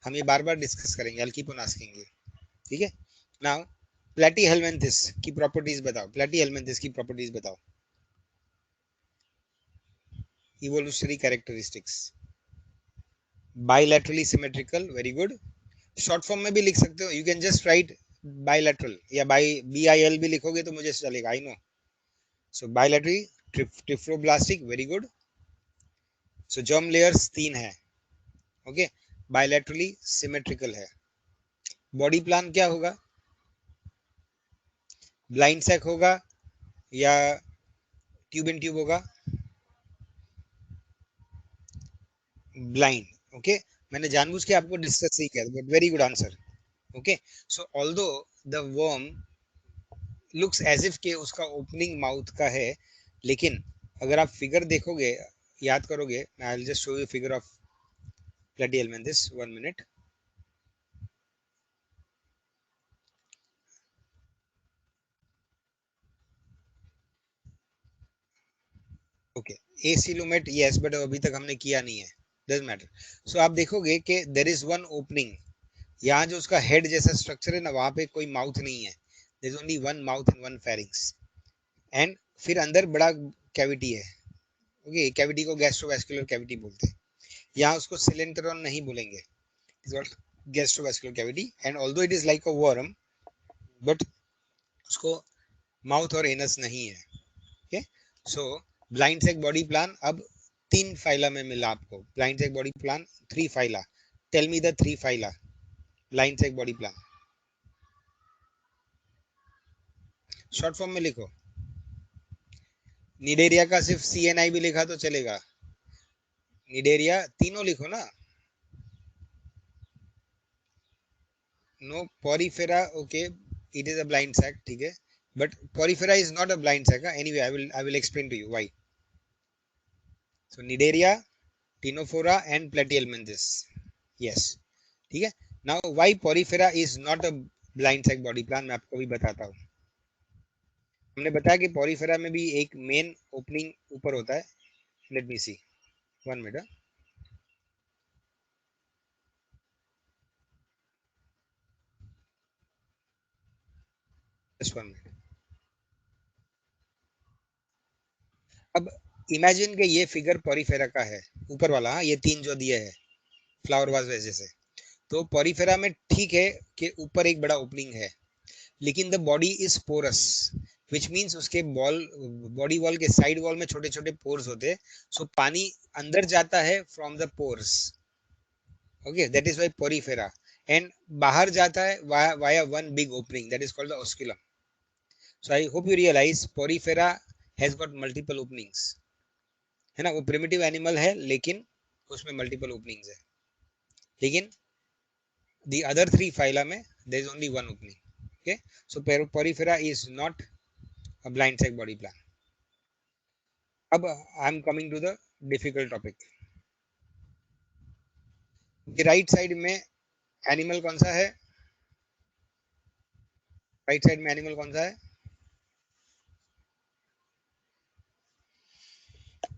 हम ये बार बार डिस्कस करेंगे, I'll keep on asking you, ठीक है। नाउ प्लेटीहेल्मिन्थेस की प्रॉपर्टीज बताओ, प्लेटीहेल्मिन्थेस की प्रॉपर्टीज बताओ, evolutionary characteristics. Bilaterally symmetrical, very good. Short form में भी लिख सकते हो, you can just write bilateral या बाई BIL भी लिखोगे तो मुझे चलेगा, I know. So bilaterally triploblastic, very good. So germ layers 3 है, ओके, बाइलैटरली सिमेट्रिकल है। बॉडी प्लान क्या होगा? ब्लाइंड सैक होगा या ट्यूब इन ट्यूब होगा? Blind, okay. मैंने जानबूझ के आपको डिस्कस नहीं किया, but very good answer. Okay, so although the worm looks as if के उसका ओपनिंग माउथ का है, लेकिन अगर आप फिगर देखोगे, याद करोगे, I will just show you figure of Platyhelminthes, 1 minute. Okay, acoelomate, yes, but अभी तक हमने किया नहीं है, डजंट मैटर। सो आप देखोगे कि देयर इज वन ओपनिंग, यहाँ जो उसका हेड जैसा स्ट्रक्चर है ना, वहां पे कोई माउथ नहीं है, there is only one mouth and one pharynx, and फिर अंदर बड़ा कैविटी है। ओके, कैविटी को गैस्ट्रोवैस्कुलर कैविटी बोलते हैं, यहाँ उसको सिलेंट्रॉन नहीं बोलेंगे, it's called gastrovascular cavity, and although it is like a worm, but उसको माउथ और एनस नहीं है। Okay, so blind sac body plan अब 3 फाइला में मिला आपको, blind sac body plan 3 phyla. Tell me the 3 phyla blind sac body plan, short form में लिखो। निडेरिया का सिर्फ CNI भी लिखा तो चलेगा, निडेरिया तीनों लिखो ना। No Porifera, okay, it is a blind sac, ठीक है, but Porifera is not a blind sac, anyway I will explain to you why. So Cnidaria, Ctenophora and Platyhelminthes, yes, ठीक है। Now why Porifera is not a blind sac body plan, मैं आपको भी बताता हूँ। हमने बताया कि पोरिफेरा में भी एक मेन ओपनिंग ऊपर होता है, लेट मी सी, 1 मिनट, जस्ट 1 मिनट। अब इमेजिन के ये फिगर पोरिफेरा का है, ऊपर वाला, हाँ, ये 3 जो दिए है फ्लावर वाज वैसे से, तो पोरिफेरा में ठीक है कि ऊपर एक बड़ा ओपनिंग है, लेकिन the body is porous, which means उसके बॉडी वॉल के साइड वॉल में छोटे छोटे पोर्स होते हैं, सो पानी अंदर जाता है from the pores, okay, that is why porifera, and बाहर जाता है via one big opening, that is called the osculum. So I hope you realise porifera has got multiple openings, है ना, वो प्रिमिटिव एनिमल है लेकिन उसमें मल्टीपल ओपनिंग्स है, लेकिन the other 3 phyla में there is only one opening, okay, so porifera is not a blind sac body plan. अब I am coming to the difficult topic, right side में एनिमल कौन सा है? राइट साइड में एनिमल कौन सा है?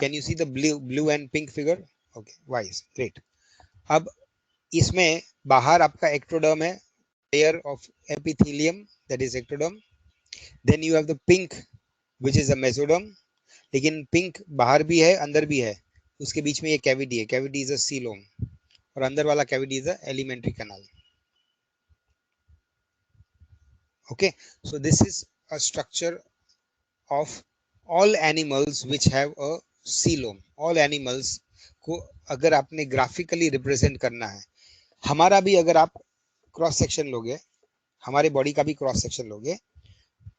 Can you see the blue and pink figure? Okay, वाइज, ग्रेट. अब इसमें बाहर आपका एक्टोडर्म है, layer of epithelium, that is ectoderm. Then you have the pink which is a mesoderm. लेकिन पिंक बाहर भी है अंदर भी है, उसके बीच में ये कैविटी है, कैविटी इज अ सीलोम, और अंदर वाला cavity is a alimentary canal. Okay, so this is a structure of all animals which have a coelom. All animals को अगर आपने ग्राफिकली रिप्रेजेंट करना है, हमारा भी अगर आप क्रॉस सेक्शन लोगे, हमारे बॉडी का भी क्रॉस सेक्शन लोगे,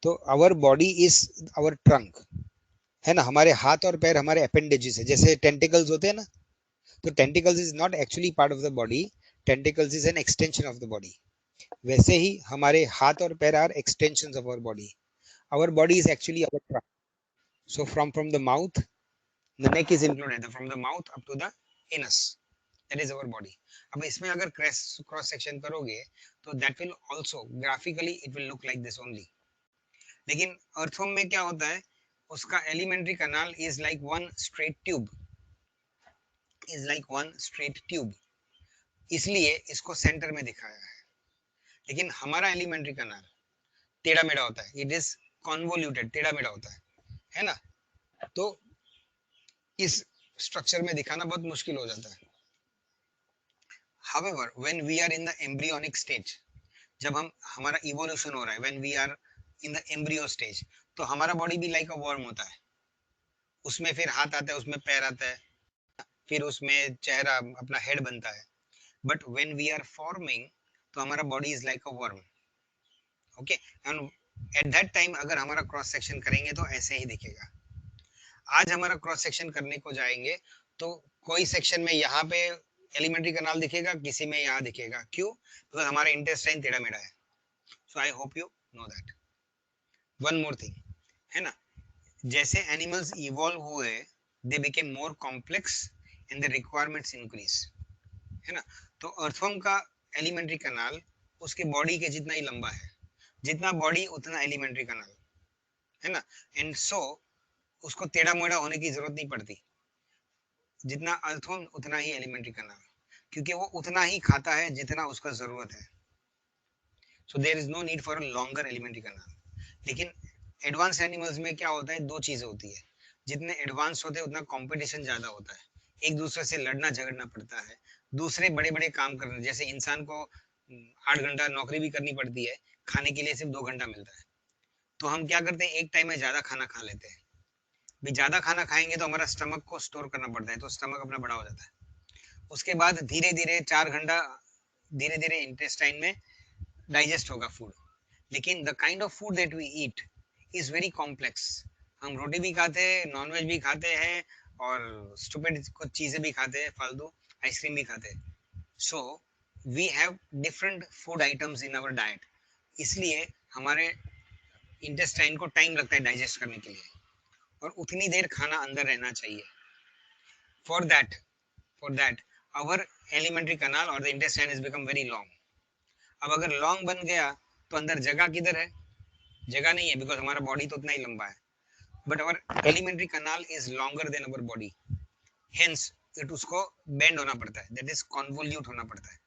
तो our body is our trunk, है ना. हमारे हाथ और पैर हमारे अपेंडेजेस है, जैसे टेंटिकल्स होते हैं ना, तो tentacles is not actually part of the body, tentacles is an extension of the body. वैसे ही हमारे हाथ और पैर are extensions of our body. Our body is actually our trunk. So from the mouth, the neck is included. From the mouth up to the anus, that is our body. अब इसमें अगर cross section करोगे, तो that will also graphically it will look like this only. लेकिन earthworm में क्या होता है, उसका elementary canal is like one straight tube. Is like one straight tube. इसलिए इसको center में दिखाया है. लेकिन हमारा elementary canal टेढ़ा मेढ़ा होता है. It is convoluted, टेढ़ा मेढ़ा होता है ना. तो इस स्ट्रक्चर में दिखाना बहुत मुश्किल हो जाता है. However, when we are in the embryonic stage, जब हमारा इवोल्यूशन हो रहा है, when we are in the embryo stage, तो हमारा बॉडी भी लाइक अ वर्म होता है. उसमें फिर हाथ आता है, उसमें पैर आता है, फिर उसमें चेहरा अपना हेड बनता है. But when we are forming, तो हमारा body is like a worm. Okay, and at that time अगर हमारा क्रॉस सेक्शन करेंगे तो ऐसे ही दिखेगा. आज हमारा क्रॉस सेक्शन करने को जाएंगे तो कोई सेक्शन में यहाँ पे एलिमेंट्री कैनाल दिखेगा, किसी में यहाँ दिखेगा. क्यों? बिकॉज हमारा इंटेस्टाइन टेढ़ा मेढ़ा है. So I hope you know that. One more thing, है ना, जैसे एनिमल्स इवॉल्व हुए, they became more complex and the requirements increase, है ना. तो अर्थवर्म का एलिमेंट्री कैनाल उसके बॉडी के जितना ही लंबा है, जितना बॉडी उतना एलिमेंट्री कैनाल, है ना. एंड सो उसको टेढ़ा मेढ़ा होने की जरूरत नहीं पड़ती. जितना अर्थवर्म उतना ही एलिमेंट्री कैनाल, क्योंकि वो उतना ही खाता है जितना उसका जरूरत है. So there is no need for a longer alimentary canal. लेकिन एडवांस एनिमल्स में क्या होता है, दो चीजें होती है. जितने एडवांस होते हैं उतना कंपटीशन ज्यादा होता है, एक दूसरे से लड़ना झगड़ना पड़ता है, दूसरे बड़े बड़े काम करने. जैसे इंसान को 8 घंटा नौकरी भी करनी पड़ती है, खाने के लिए सिर्फ 2 घंटा मिलता है. तो हम क्या करते हैं, एक टाइम में ज्यादा खाना खा लेते हैं. भी ज्यादा खाना खाएंगे तो हमारा स्टमक को स्टोर करना पड़ता है, तो स्टमक अपना बड़ा हो जाता है. उसके बाद धीरे धीरे 4 घंटा धीरे धीरे इंटेस्टाइन में डाइजेस्ट होगा फूड. लेकिन the kind of food that we eat is very complex. हम रोटी भी खाते हैं, नॉनवेज भी खाते हैं, और स्टूपिड कुछ चीजें भी खाते हैं, फालतू आइसक्रीम भी खाते हैं. So we have different food items in our diet. इसलिए हमारे इंटेस्टाइन को टाइम लगता है डाइजेस्ट करने के लिए, और उतनी देर खाना अंदर रहना चाहिए. For that our alimentary canal और the intestine is become very long. अब अगर लॉन्ग बन गया तो अंदर जगह किधर है? जगह नहीं है, बिकॉज हमारा बॉडी तो उतना ही लंबा है. But our alimentary canal is longer than our body, hence it उसको बेंड होना पड़ता है, दैट इज कॉन्वोल्यूट होना पड़ता है.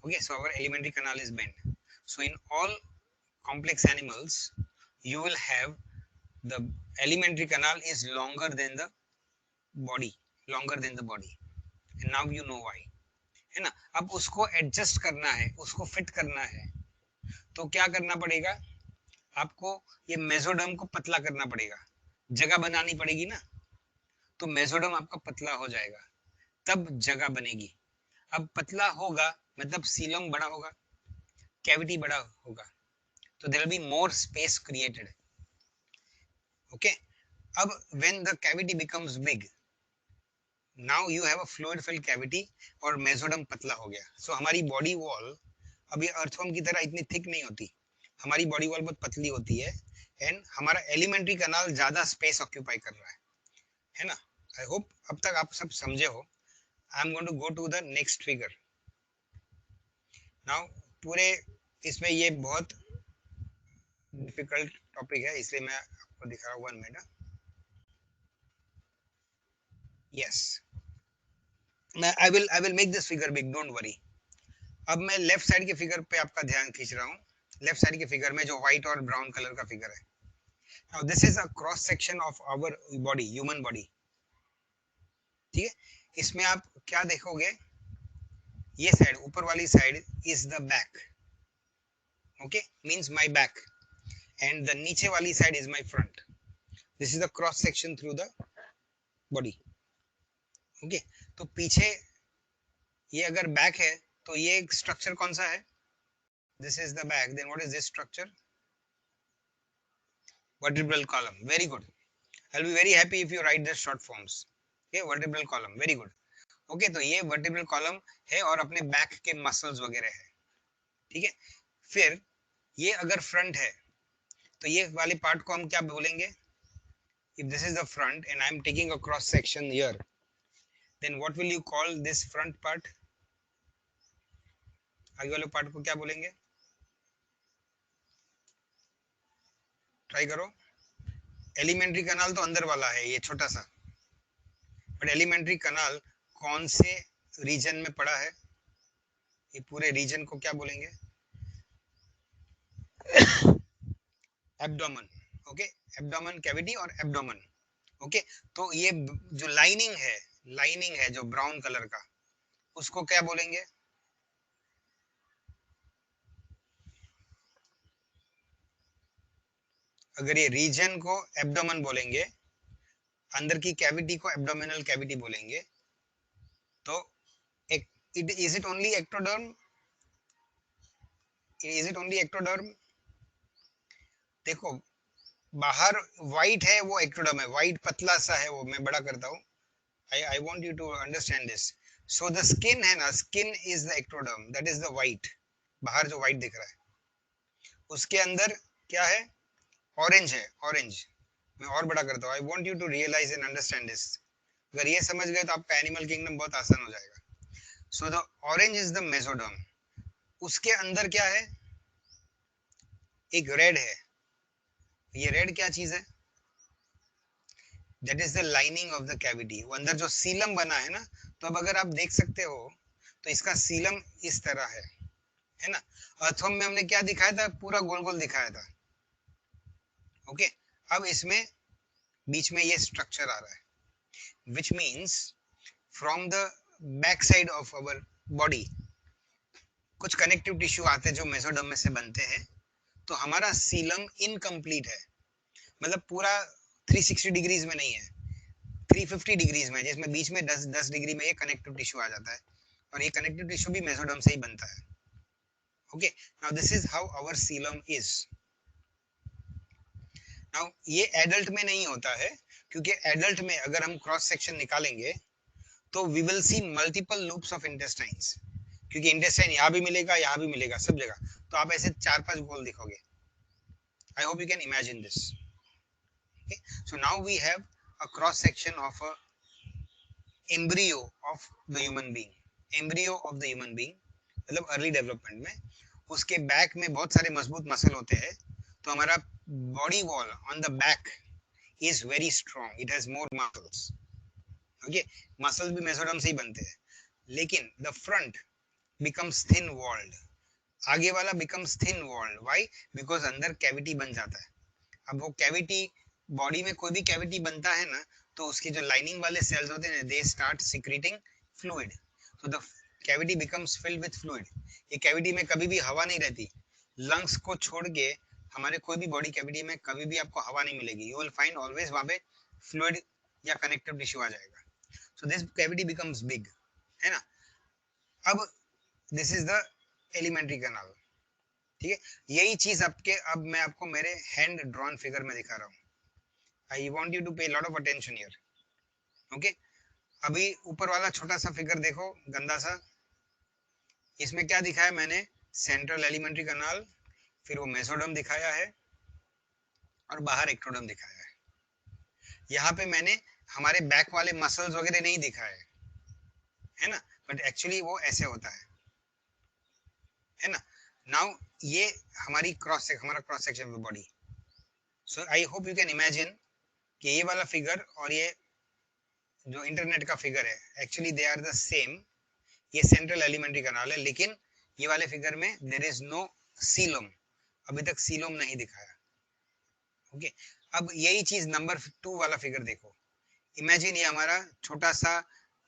Okay, so our alimentary canal is bend. So in all complex animals you will have the alimentary canal is longer than the body, and now you know why, है ना. अब उसको एडजस्ट करना है, उसको फिट करना है, तो क्या करना पड़ेगा आपको? ये मेसोडर्म को पतला करना पड़ेगा, जगह बनानी पड़ेगी ना. तो मेसोडर्म आपका पतला हो जाएगा, तब जगह बनेगी. अब पतला होगा मतलब सीलम बड़ा होगा, कैविटी बड़ा होगा, तो there will be more space created. Okay, अब when the cavity becomes big, now you have a fluid filled cavity और मेसोडर्म पतला हो गया. So हमारी बॉडी वॉल अभी अर्थवर्म की तरह इतनी थिक नहीं होती, हमारी बॉडी वॉल बहुत पतली होती है, एंड हमारा एलिमेंट्री कैनाल ज्यादा स्पेस ऑक्यूपाई कर रहा है ना. आई होप अब तक आप सब समझे हो. I am going to go to the next figure now. पूरे इसमें ये बहुत डिफिकल्ट टॉपिक है, इसलिए मैं आपको दिखा रहा हूँ 1 मिनट. यस, मैं I will make this figure big, don't worry. अब मैं लेफ्ट साइड के फिगर पे आपका ध्यान खींच रहा हूँ। लेफ्ट साइड के फिगर में जो व्हाइट और ब्राउन कलर का फिगर है, now this is a cross section of our body, human body. ठीक है, इसमें आप क्या देखोगे, ये साइड, ऊपर वाली side is the back, okay, means my back, and the नीचे वाली side is my front. This is the cross section through the body. Okay, तो पीछे ये अगर बैक है तो ये स्ट्रक्चर कौन सा है? This is the back, then what is this structure? Vertebral column. Very good. I'll be very happy if you write the short forms. Okay, vertebral column. Very good. Okay, तो ये vertebral column है और अपने बैक के मसल्स वगैरह है। ठीक है, फिर ये अगर फ्रंट है तो ये वाले पार्ट को हम क्या बोलेंगे? If this is the front and I'm taking a cross section here, then what will you call this front part? आगे वाले पार्ट को क्या बोलेंगे? ट्राई करो। एलिमेंट्री कनाल तो अंदर वाला है, ये छोटा सा, बट एलिमेंट्री कनाल कौन से रीजन में पड़ा है? ये पूरे रीजन को क्या बोलेंगे? एब्डोमेन। ओके, एब्डोमेन कैविटी और एब्डोमेन। ओके, तो ये जो लाइनिंग है जो ब्राउन कलर का, उसको क्या बोलेंगे? अगर ये रीजन को एब्डोमेन बोलेंगे, अंदर की कैविटी को एब्डोमिनल कैविटी बोलेंगे, तो एक is it only ectoderm? Is it only ectoderm? देखो, बाहर व्हाइट है वो एक्टोडर्म है, व्हाइट पतला सा है वो, मैं बड़ा करता हूँ। I want you to understand this. So the skin है ना, skin is the ectoderm, that is the white, बाहर जो white दिख रहा है, उसके अंदर क्या है? ऑरेंज है, ऑरेंज। मैं और बड़ा करता हूँ। I want you to realize and understand this. अगर ये समझ गए तो आपका एनिमल किंगडम बहुत आसान हो जाएगा। So the orange is the mesoderm. उसके अंदर क्या है? एक रेड है। ये रेड क्या चीज है? That is the lining of the cavity. वो अंदर जो सीलम बना है ना, तो अब अगर आप देख सकते हो तो इसका सीलम इस तरह है ना। अर्थवर्म में हमने क्या दिखाया था? पूरा गोल गोल दिखाया था। ओके, अब इसमें बीच में ये स्ट्रक्चर आ रहा है, which means from the back side of our body कुछ कनेक्टिव टिश्यू आते हैं जो मेसोडर्म में से बनते हैं, तो हमारा सीलम इनकम्प्लीट है, मतलब पूरा 360 डिग्रीज में नहीं है, 350 डिग्रीज में, जिसमें बीच में 10 डिग्री में ये कनेक्टिव टिश्यू आ जाता है, और ये कनेक्टिव टिश्यू भी मेसोडर्म से ही बनता है। Okay, now this is how our coelom is. Now ये एडल्ट में नहीं होता है, क्योंकि एडल्ट में अगर हम क्रॉस सेक्शन निकालेंगे तो we will see multiple loops of intestines, क्योंकि इंटेस्टाइन यहाँ भी मिलेगा, यहाँ भी मिलेगा, सब जगह, तो आप ऐसे 4-5 गोल दिखोगे। I hope you can imagine this. Okay, so now we have a cross section of a embryo of the human being, embryo of the human being, मतलब अर्ली डेवलपमेंट में उसके बैक में बहुत सारे मजबूत मसल होते हैं, तो हमारा body wall on the back is very strong, it has more muscles. Okay, muscles भी मेसोडर्म से ही बनते हैं, लेकिन the front becomes thin walled, आगे वाला becomes thin walled. Why? Because अंदर कैविटी बन जाता है। अब वो कैविटी, बॉडी में कोई भी कैविटी बनता है ना, तो उसके जो लाइनिंग वाले सेल्स होते हैं, they start secreting fluid, so the cavity becomes filled with fluid. ये कैविटी में कभी भी हवा नहीं रहती, लंग्स को छोड़ के हमारे कोई भी बॉडी कैविटी में कभी भी आपको हवा नहीं मिलेगी, यू विल फाइंड ऑलवेज वहां पे फ्लूइड या कनेक्टिव टिश्यू आ जाएगा, so this cavity becomes big, है ना। अब this is the alimentary canal. ठीक है, यही चीज आपके, अब मैं आपको मेरे हैंड ड्रॉन फिगर में दिखा रहा हूँ। आई वांट यू टू पे lot of attention here. Okay, अभी ऊपर वाला छोटा सा फिगर देखो, गंदा सा, इसमें क्या दिखाया मैंने? सेंट्रल एलिमेंट्री कनाल, फिर वो मेसोडर्म दिखाया है, और बाहर एक्टोडर्म दिखाया है। यहाँ पे मैंने हमारे बैक वाले मसल्स वगैरह नहीं दिखाए, है ना, बट एक्चुअली वो ऐसे होता है ना। नाउ ये हमारी हमारा cross section of body. So I hope you can imagine कि ये वाला फिगर और ये जो इंटरनेट का फिगर है, actually they are the same. ये सेंट्रल एलिमेंट्री कनाल है, लेकिन ये वाले फिगर में देयर इज नो सीलोम, अभी तक सीलोम नहीं दिखाया। ओके, अब यही चीज नंबर 2 वाला फिगर देखो। इमेजिन ये हमारा छोटा सा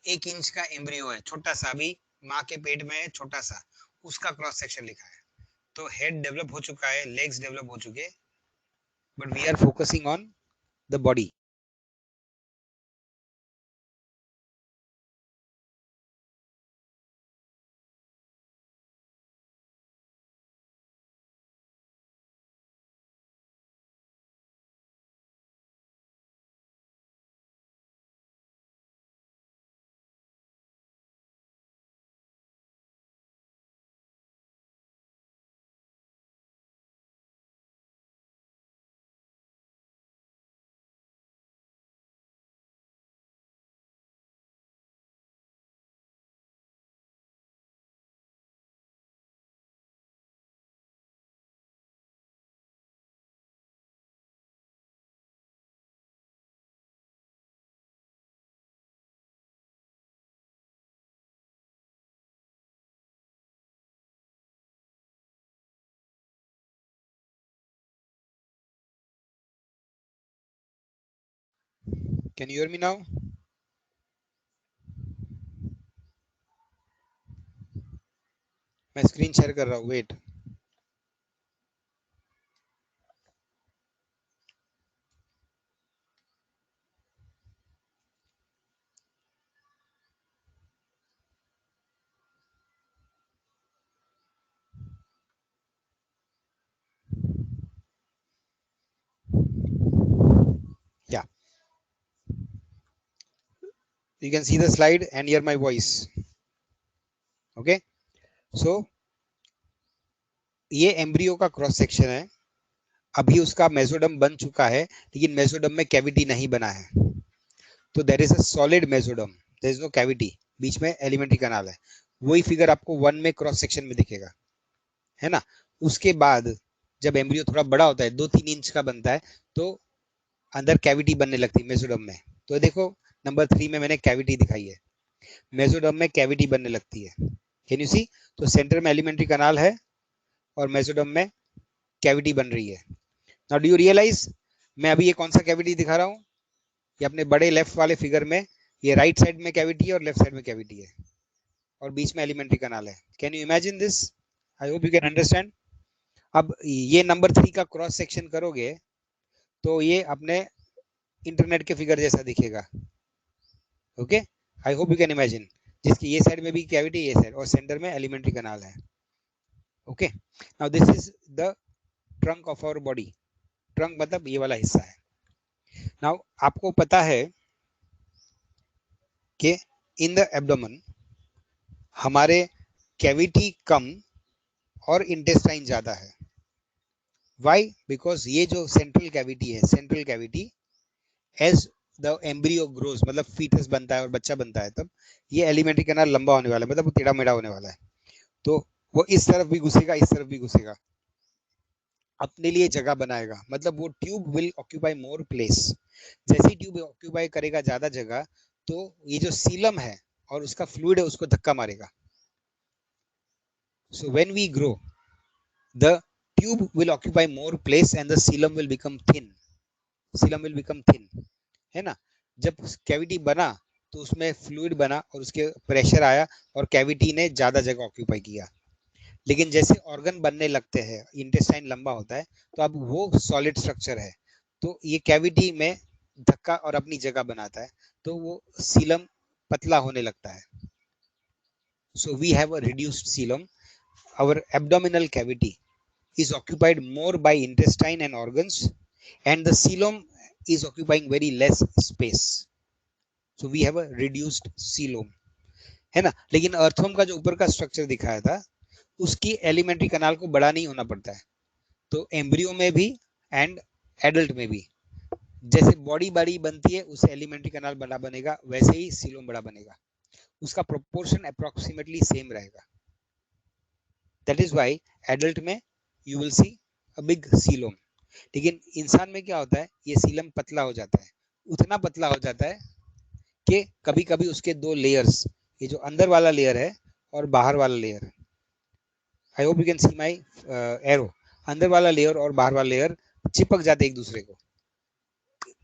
1 इंच का एम्ब्रियो है, छोटा सा, अभी माँ के पेट में है, छोटा सा, उसका क्रॉस सेक्शन लिखा है। तो हेड डेवलप हो चुका है, लेग्स डेवलप हो चुके, but we are focusing on the body. Can you hear me now? मैं स्क्रीन शेयर कर रहा हूँ, wait. Yeah, you can see the slide and hear my voice. Okay, so ये एम्ब्रियो का क्रॉस सेक्शन है। अभी उसका मेसोडम बन चुका है, लेकिन मेसोडम में कैविटी नहीं बना है। तो there is a solid mesoderm, there is no cavity, बीच में एलिमेंट्री कनाल है। वही फिगर आपको 1 में क्रॉस सेक्शन में दिखेगा, है ना। उसके बाद जब एम्ब्रियो थोड़ा बड़ा होता है, 2-3 इंच का बनता है, तो अंदर कैविटी बनने लगती है मेसोडम में। तो देखो नंबर 3 में मैंने कैविटी दिखाई है, मेसोडम में कैविटी बनने लगती है। कैन यू सी? तो सेंटर में एलिमेंट्री कनाल है और मेसोडम में कैविटी बन रही है। नाउ डू यू रियलाइज मैं अभी ये कौन सा कैविटी दिखा रहा हूँ? ये अपने बड़े लेफ्ट वाले फिगर में, ये राइट साइड में कैविटी है और लेफ्ट साइड में कैविटी है, और बीच में एलिमेंट्री कनाल है। Can you imagine this? I hope you can understand. अब ये नंबर 3 का क्रॉस सेक्शन करोगे तो ये अपने इंटरनेट के फिगर जैसा दिखेगा। Okay, I hope you can imagine, जिसकी ये साइड में भी कैविटी, ये साइड, और सेंटर में एलिमेंट्री कनाल है। Okay, now this is the trunk of our body. Trunk मतलब ये वाला हिस्सा है। नाउ आपको पता है कि इन द एब्डोमेन हमारे कैविटी कम और इंटेस्टाइन ज्यादा है। वाई? बिकॉज ये जो सेंट्रल कैविटी है, central cavity, as the embryo grows, मतलब फीटस बनता है और बच्चा बनता है, तब ये एलिमेंट्री कनाल लंबा होने वाला है, मतलब टेढ़ा मेढ़ा होने वाला है। तो वो इस तरफ भी घुसेगा, इस तरफ भी घुसेगा, अपने लिए जगह बनाएगा। मतलब वो tube will occupy more place. जैसे ही ट्यूब ऑक्यूपाई करेगा ज्यादा जगह, तो ये जो सीलम है और उसका फ्लूइड है उसको धक्का मारेगा। So when we grow, the tube will occupy more place and the coelom will become thin. Coelom will become thin, है ना। जब कैविटी बना तो उसमें फ्लूइड बना और उसके प्रेशर आया और कैविटी ने ज्यादा जगह ऑक्यूपाई किया। लेकिन जैसे ऑर्गन बनने लगते हैं, इंटेस्टाइन लंबा होता है, तो अब वो सॉलिड स्ट्रक्चर है, तो ये कैविटी में धक्का और अपनी जगह बनाता है, तो वो सीलम पतला होने लगता है। So we have a reduced coelom. Our abdominal cavity is occupied more by intestine and organs, and the coelom is occupying very less space, so we have a reduced coelom, है ना। लेकिन अर्थवर्म का जो ऊपर का स्ट्रक्चर दिखाया था, उसकी एलिमेंट्री कनाल को बड़ा नहीं होना पड़ता है। तो एम्ब्रियो में भी एंड एडल्ट में भी जैसे बॉडी बड़ी बनती है, उससे एलिमेंट्री कनाल बड़ा बनेगा, वैसे ही सीलोम बड़ा बनेगा। उसका प्रोपोर्शन अप्रोक्सीमेटली सेम रहेगा। दैट इज व्हाई एडल्ट में you will see a big coelom. लेकिन इंसान में क्या होता है, ये सीलम पतला हो जाता है, उतना पतला हो जाता है कि कभी कभी उसके दो लेयर्स, ये जो अंदर वाला लेयर है और बाहर वाला layer, I hope you can see my arrow, अंदर वाला लेयर और बाहर वाला लेयर चिपक जाते एक दूसरे को,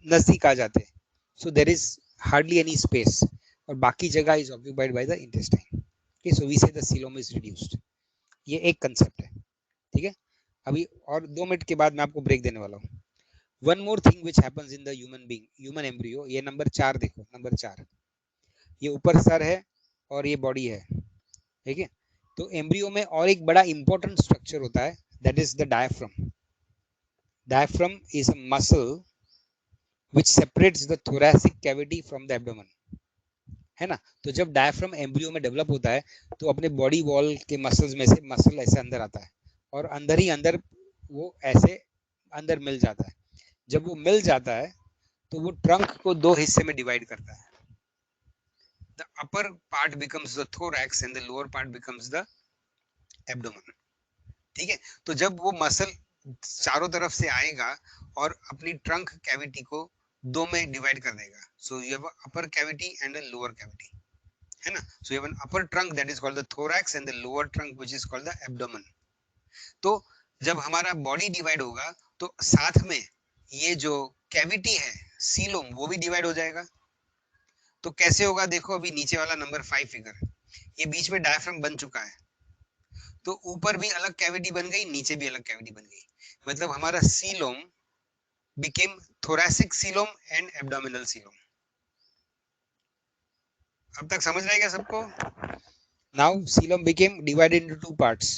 नजदीक आ जाते, so there is hardly any space, और बाकी जगह is occupied by the intestine. Okay, so we say the coelom is reduced. ये एक कंसेप्ट है, ठीक है। अभी और 2 मिनट के बाद मैं आपको ब्रेक देने वाला हूँ। One more thing which happens in the human being, human embryo, ये नंबर 4 देखो, नंबर 4, ये ऊपर सर है और ये बॉडी है, ठीक है। तो एम्ब्रियो में और एक बड़ा इंपॉर्टेंट स्ट्रक्चर होता है, that is the diaphragm. Diaphragm is a muscle which separates the thoracic cavity from the abdomen, है ना। तो जब डायफ्राम एम्ब्रियो में डेवलप होता है तो अपने बॉडी वॉल के मसल्स में से मसल ऐसे अंदर आता है और अंदर ही अंदर वो ऐसे अंदर मिल जाता है। जब वो मिल जाता है तो वो ट्रंक को 2 हिस्से में डिवाइड करता है। The upper part becomes the thorax and the lower part becomes the abdomen, ठीक है। तो जब वो मसल चारों तरफ से आएगा और अपनी ट्रंक कैविटी को 2 में डिवाइड कर देगा, सो you have upper cavity and a lower cavity, है ना। सो you have an upper trunk that is called the thorax and the lower trunk which is called the abdomen. तो जब हमारा बॉडी डिवाइड होगा तो साथ में ये जो कैविटी है सीलोम वो भी डिवाइड हो जाएगा। तो कैसे होगा देखो, अभी नीचे वाला नंबर 5 फिगर, ये बीच में डायफ्राम बन चुका है, तो ऊपर भी अलग कैविटी बन गई, नीचे भी अलग कैविटी बन गई, मतलब हमारा coelom became thoracic coelom and abdominal coelom। अब तक समझ रहा है क्या सबको? Now coelom became divided into 2 parts,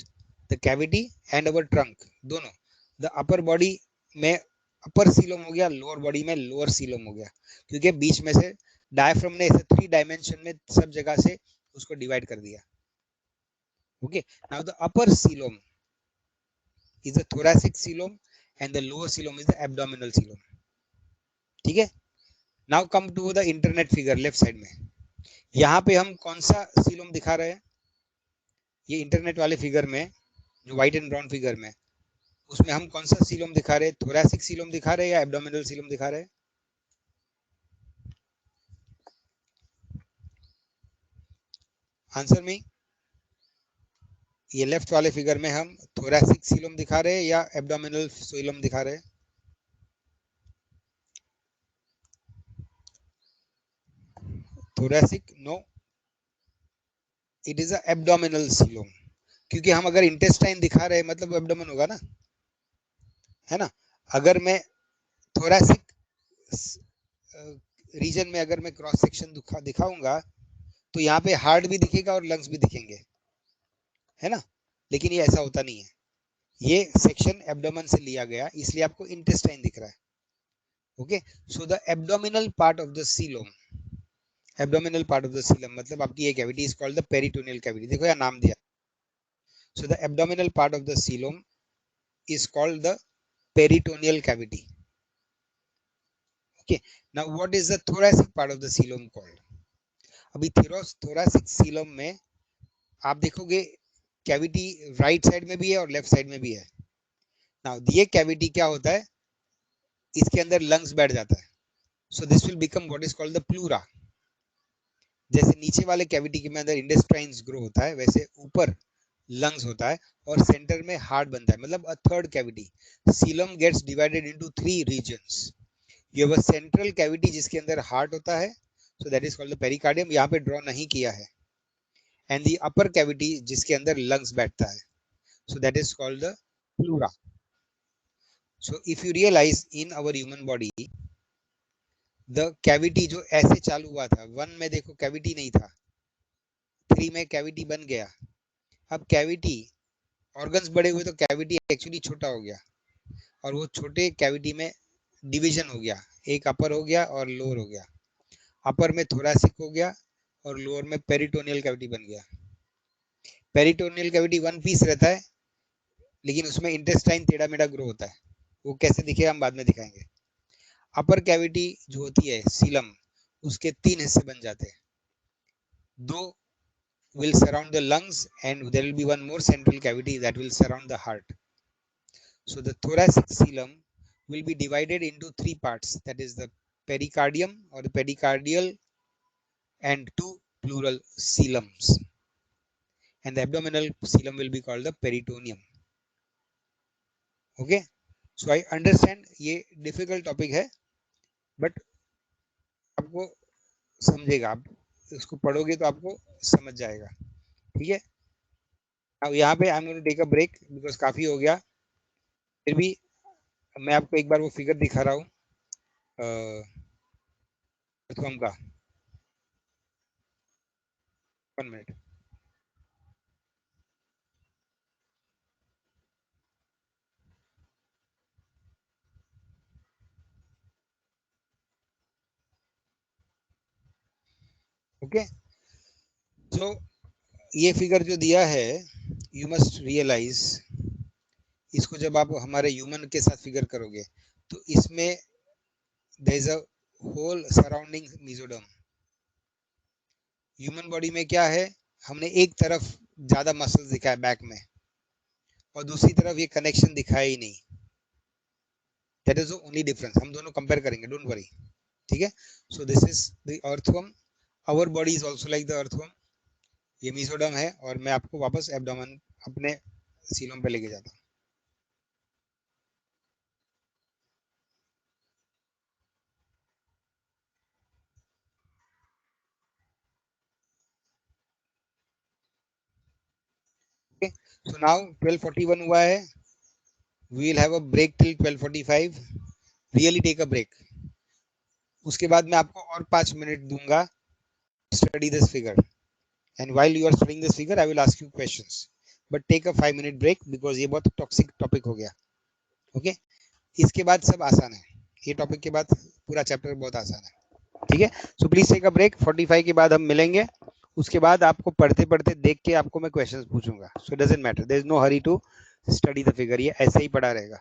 the cavity and our trunk, दोनों। the upper body में अपर सीलोम हो गया, लोअर बॉडी में लोअर सीलोम हो गया, क्योंकि बीच में से डायफ्राम ने ऐसे 3 डायमेंशन में सब जगह से उसको डिवाइड कर दिया। Okay, now the upper coelom is the thoracic coelom and the lower coelom is the abdominal coelom, ठीक है। Now come to the internet figure left side में, यहाँ पे हम कौन सा सीलोम दिखा रहे हैं? ये इंटरनेट वाले फिगर में जो व्हाइट एंड ब्राउन फिगर में, उसमें हम कौन सा सीलोम दिखा रहे हैं? थोरैसिक सीलोम दिखा रहे हैं या एब्डोमिनल सीलोम दिखा रहे हैं? Answer me. ये लेफ्ट वाले फिगर में हम थोरैसिक सीलोम दिखा रहे हैं या एब्डोमिनल सीलोम दिखा रहे हैं? Thoracic, no, it is a abdominal coelom, क्योंकि हम अगर इंटेस्टाइन दिखा रहे हैं मतलब एब्डोमेन होगा ना, है ना। अगर मैं थोरैसिक रीजन में अगर मैं क्रॉस सेक्शन दिखाऊंगा तो यहाँ पे हार्ट भी दिखेगा और लंग्स भी दिखेंगे, है ना। लेकिन ये ऐसा होता नहीं है, ये सेक्शन एब्डोमेन से लिया गया इसलिए आपको इंटेस्टाइन दिख रहा है। Okay, so the abdominal part of the coelom, abdominal part of the coelom मतलब आपकी ये cavity is called the peritoneal cavity, देखो यहाँ नाम दिया। So the abdominal part of the coelom is called the peritoneal cavity। Okay, now what is the thoracic part of the coelom called? अभी thoracic coelom में आप देखोगे कैविटी राइट साइड में भी है और लेफ्ट साइड में भी है। नाउ ये कैविटी क्या होता है, इसके अंदर लंग्स बैठ जाता है, so this will become what is called the pleura. जैसे नीचे वाले कैविटी के अंदर इंटेस्टाइन्स ग्रो होता है, वैसे ऊपर लंग्स होता है और सेंटर में हार्ट बनता है, मतलब a third cavity. Coelom gets divided into 3 regions. You have a central cavity जिसके अंदर हार्ट होता है, so that is called the pericardium, यहाँ पे ड्रॉ नहीं किया है। एंड द अपर कैविटी जिसके अंदर लंग्स बैठता है, so that is called the pleura. So if you realise in our human body the cavity जो ऐसे चालू हुआ था, 1 में देखो कैविटी नहीं था, 3 में कैविटी बन गया। अब कैविटी, ऑर्गन्स बड़े हुए तो कैविटी एक्चुअली छोटा हो गया और वो छोटे कैविटी में डिवीजन हो गया, एक अपर हो गया और लोअर हो गया। अपर में थोरैसिक हो गया और लोअर में पेरिटोनियल कैविटी बन गया। पेरिटोनियल कैविटी 1 पीस रहता है लेकिन उसमें इंटेस्टाइन टेढ़ा मेढ़ा ग्रो होता है, वो कैसे दिखेगा हम बाद में दिखाएंगे। अपर कैविटी जो होती है सीलम, उसके 3 हिस्से बन जाते हैं, 2 will surround the lungs and there will be one more central cavity that will surround the heart. So the thoracic coelom will be divided into 3 parts, that is the pericardium or the pericardial and 2 pleural coelums, and the abdominal coelom will be called the peritoneum. Okay, so I understand ये difficult topic है, but आपको समझेगा, आप इसको पढ़ोगे तो आपको समझ जाएगा. ठीक है. अब यहाँ पे I am going to take a break because काफी हो गया. फिर भी मैं आपको एक बार वो फिगर दिखा रहा हूँ अर्थवम का. 1 मिनट. ओके, सो ये फिगर जो दिया है, यू मस्ट रियलाइज, इसको जब आप हमारे ह्यूमन के साथ फिगर करोगे तो इसमें there is a whole surrounding mesoderm. Human body में क्या है, हमने एक तरफ ज्यादा मसल्स दिखाया बैक में और दूसरी तरफ ये कनेक्शन दिखाया ही नहीं. That is the only difference. हम दोनों कंपेयर करेंगे, डोंट वरी. ठीक है. So this is the earthworm. Our body is also like the earthworm. ये मेसोडर्म है और मैं आपको वापस एब्डोमेन अपने सीलोम पे लेके जाता हूँ. Okay. So now 12:41 हुआ है. We will have a break till 12:45. Really take a break. उसके बाद मैं आपको और 5 मिनट दूंगा. Study this figure. And while you are studying this figure, I will ask you questions. But take a 5 minute break because ये बहुत toxic topic हो गया. Okay. इसके बाद सब आसान है. ये टॉपिक के बाद पूरा चैप्टर बहुत आसान है. ठीक है. So please take a break. 45 के बाद हम मिलेंगे. उसके बाद आपको पढ़ते पढ़ते देख के आपको मैं क्वेश्चंस पूछूंगा. So doesn't matter, there is no hurry to study the figure. ये ऐसे ही पढ़ा रहेगा.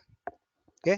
Okay.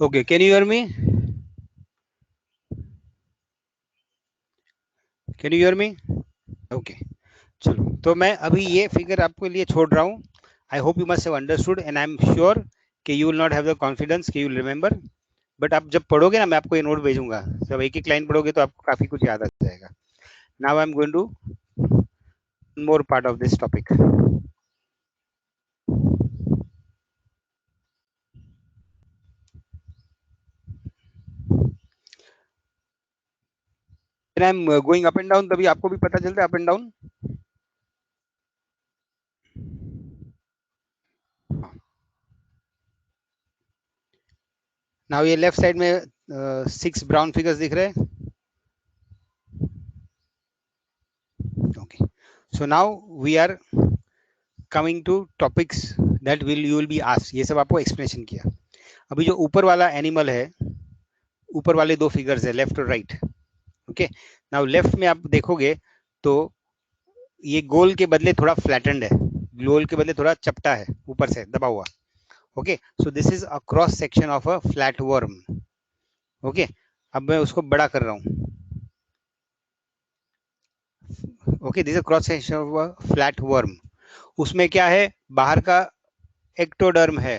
Okay, can you hear me? Can you hear me? Okay, चलो तो मैं अभी ये फिगर आपके लिए छोड़ रहा हूँ. I hope you must have understood and I am sure कि you will not have the confidence कि यू विल रिमेंबर. बट आप जब पढ़ोगे ना, मैं आपको ये नोट भेजूंगा, जब एक एक लाइन पढ़ोगे तो आपको काफी कुछ याद आ जाएगा. Now I am going to more part of this topic. I am going up and down, तभी आपको भी पता चलता है अप एंड डाउन. नाउ ये लेफ्ट साइड में 6 ब्राउन फिगर्स दिख रहे हैं. Okay, so now we are coming to topics that will you will be asked. ये सब आपको एक्सप्लेनेशन किया. अभी जो ऊपर वाला एनिमल है, ऊपर वाले दो फिगर्स है, लेफ्ट और राइट. ओके, नाउ लेफ्ट में आप देखोगे तो ये गोल के बदले थोड़ा फ्लैटेंड है, गोल के बदले थोड़ा चपटा है, ऊपर से दबा हुआ. Okay, so this is a cross section of a flat worm. Okay, अब मैं उसको बड़ा कर रहा हूँ. Okay, this is cross section of a flat worm. उसमें क्या है, बाहर का एक्टोडर्म है,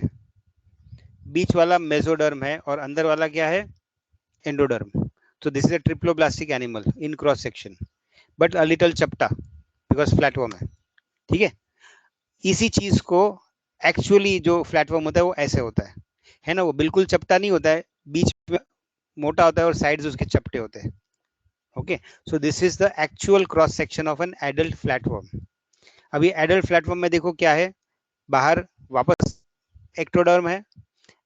बीच वाला मेसोडर्म है, और अंदर वाला क्या है, endoderm. So this is a triploblastic animal in cross section, but a little chapta because flatworm है. ठीक है, इसी चीज को एक्चुअली जो फ्लैटवर्म होता है वो ऐसे होता है ना, वो बिल्कुल चपटा नहीं होता है, बीच में मोटा होता है और साइड्स उसके चपटे होते हैं. Okay, so this is the actual cross section of an adult flatworm. अभी एडल्ट फ्लैटवर्म में देखो क्या है, बाहर वापस एक्टोडर्म है,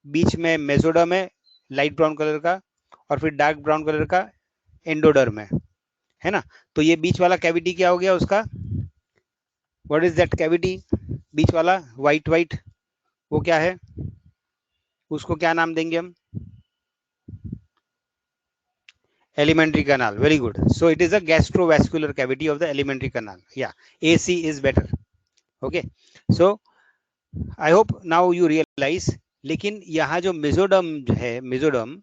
बीच में मेसोडर्म है लाइट ब्राउन कलर का, और फिर डार्क ब्राउन कलर का एंडोडर्म है ना. तो ये बीच वाला कैविटी क्या हो गया उसका, व्हाट इज दैट कैविटी, बीच वाला व्हाइट व्हाइट, वो क्या है, उसको क्या नाम देंगे हम, alimentary canal. Very good. So it is a gastrovascular cavity of the alimentary canal. या AC is better. Okay, so I hope now you realise. लेकिन यहाँ जो मेसोडर्म है, मेसोडर्म,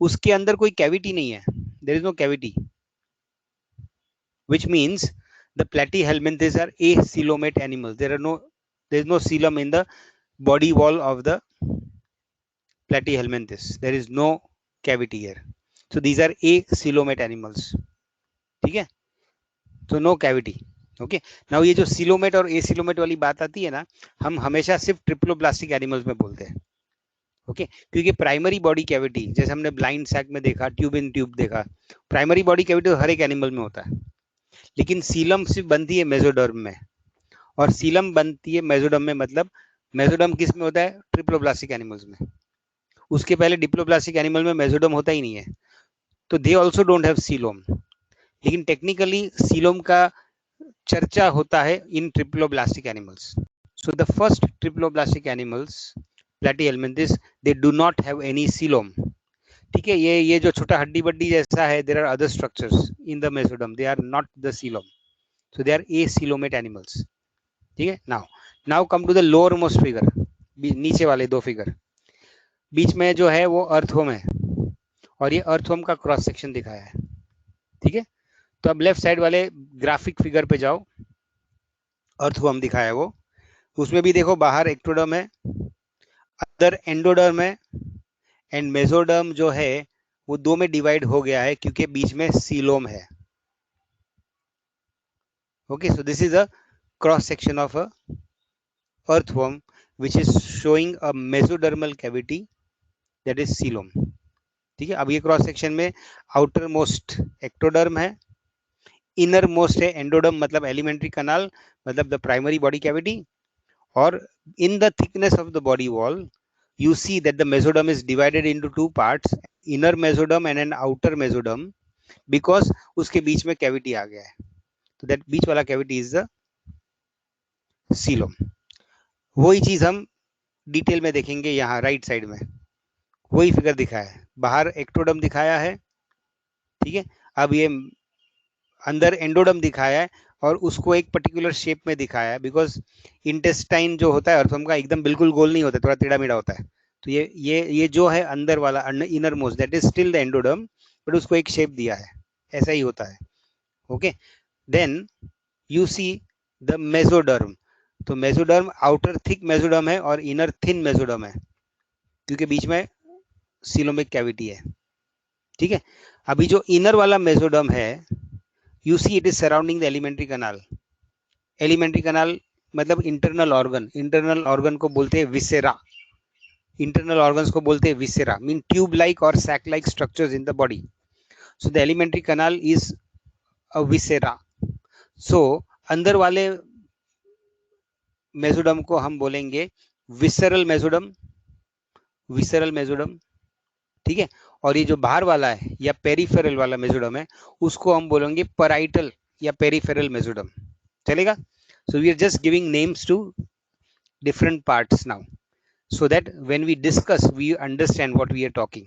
उसके अंदर कोई कैविटी नहीं है, there is no cavity, which means the platyhelminthes are acoelomate animals. There is no coelom in the body wall of the platyhelminthes. There is no cavity here. So these are acoelomate animals. ठीक है, तो नो कैविटी. ओके, नाउ ये जो सीलोमेट और एसिलोमेट वाली बात आती है ना, हम हमेशा सिर्फ ट्रिप्लोब्लास्टिक एनिमल्स में बोलते हैं. ओके, क्योंकि प्राइमरी बॉडी कैविटी, जैसे हमने ब्लाइंड सैक में देखा, ट्यूब इन ट्यूब देखा, प्राइमरी बॉडी कैविटी तो हर एक एनिमल में होता है. लेकिन सीलम सिर्फ बनती है मेसोडर्म में, और सीलम बनती है मेसोडर्म में. मतलब मेसोडर्म किस में होता है, ट्रिप्लोब्लास्टिक एनिमल्स में. उसके पहले डिप्लोब्लास्टिक एनिमल में मेसोडर्म होता ही नहीं है, तो they also don't have coelom. लेकिन टेक्निकली सीलोम का चर्चा होता है in triploblastic animals. So the first triploblastic animals, Platyhelminthes, they do not have any coelom. ठीक है, ये जो छोटा हड्डी बड्डी जैसा है, there are other structures in the mesoderm, they are not the coelom. So they are acoelomate animals. ठीक है, now come to the lower most figure, नीचे वाले दो फिगर. बीच में जो है वो अर्थवर्म है, और ये अर्थवर्म का क्रॉस सेक्शन दिखाया है. ठीक है, तो अब लेफ्ट साइड वाले ग्राफिक फिगर पे जाओ, अर्थवर्म दिखाया है वो, उसमें भी देखो बाहर एक्टोडर्म है, अंदर एंडोडर्म है, एंड मेसोडर्म जो है वो दो में डिवाइड हो गया है क्योंकि बीच में सीलोम है. Okay, so this is a cross section of a earthworm which is showing a mesodermal cavity that is coelom. ठीक है, अब ये क्रॉस सेक्शन में आउटर मोस्ट एक्टोडर्म है, इनर मोस्ट है एंडोडर्म, मतलब एलिमेंट्री कनाल, मतलब द प्राइमरी बॉडी कैविटी. और in the thickness of the body wall you see that the mesoderm is divided into two parts, inner mesoderm and an outer mesoderm, because उसके बीच में कैविटी आ गया है. तो दैट बीच वाला कैविटी इज द सीलोम. वही चीज हम डिटेल में देखेंगे यहाँ राइट साइड में. वही फिगर दिखाया है, बाहर एक्टोडर्म दिखाया है. ठीक है, अब ये अंदर एंडोडर्म दिखाया है, और उसको एक पर्टिकुलर शेप में दिखाया है, बिकॉज इंटेस्टाइन जो होता है अर्थवर्म का एकदम बिल्कुल गोल नहीं होता, थोड़ा टेढ़ा मेढ़ा होता है. तो ये जो है अंदर वाला inner most, that is still the endoderm, but उसको एक शेप दिया है, ऐसा ही होता है. Okay, then you see the mesoderm. तो मेसोडर्म आउटर थिक मेसोडर्म है और इनर थिन मेसोडर्म है, क्योंकि बीच में सीलोमिक कैविटी है. ठीक है, अभी जो इनर वाला मेसोडर्म है, you see it is surrounding the alimentary kanal. Elementary कनाल मतलब इंटरनल ऑर्गन. इंटरनल ऑर्गन को बोलते हैं विसेरा. इंटरनल ऑर्गन्स को बोलते हैं विसेरा, मीन ट्यूब लाइक और sac like structures in the body. So the alimentary canal is a viscera. So अंदर वाले मेसोडर्म को हम बोलेंगे विसरल मेसोडर्म. विसरल मेसोडर्म, ठीक है. और ये जो बाहर वाला है या पेरिफेरल वाला मेसोडर्म है, उसको हम बोलेंगे पराइटल या पेरिफेरल मेसोडर्म. चलेगा? So we are just giving names to different parts now, so that when we discuss we understand what we are talking.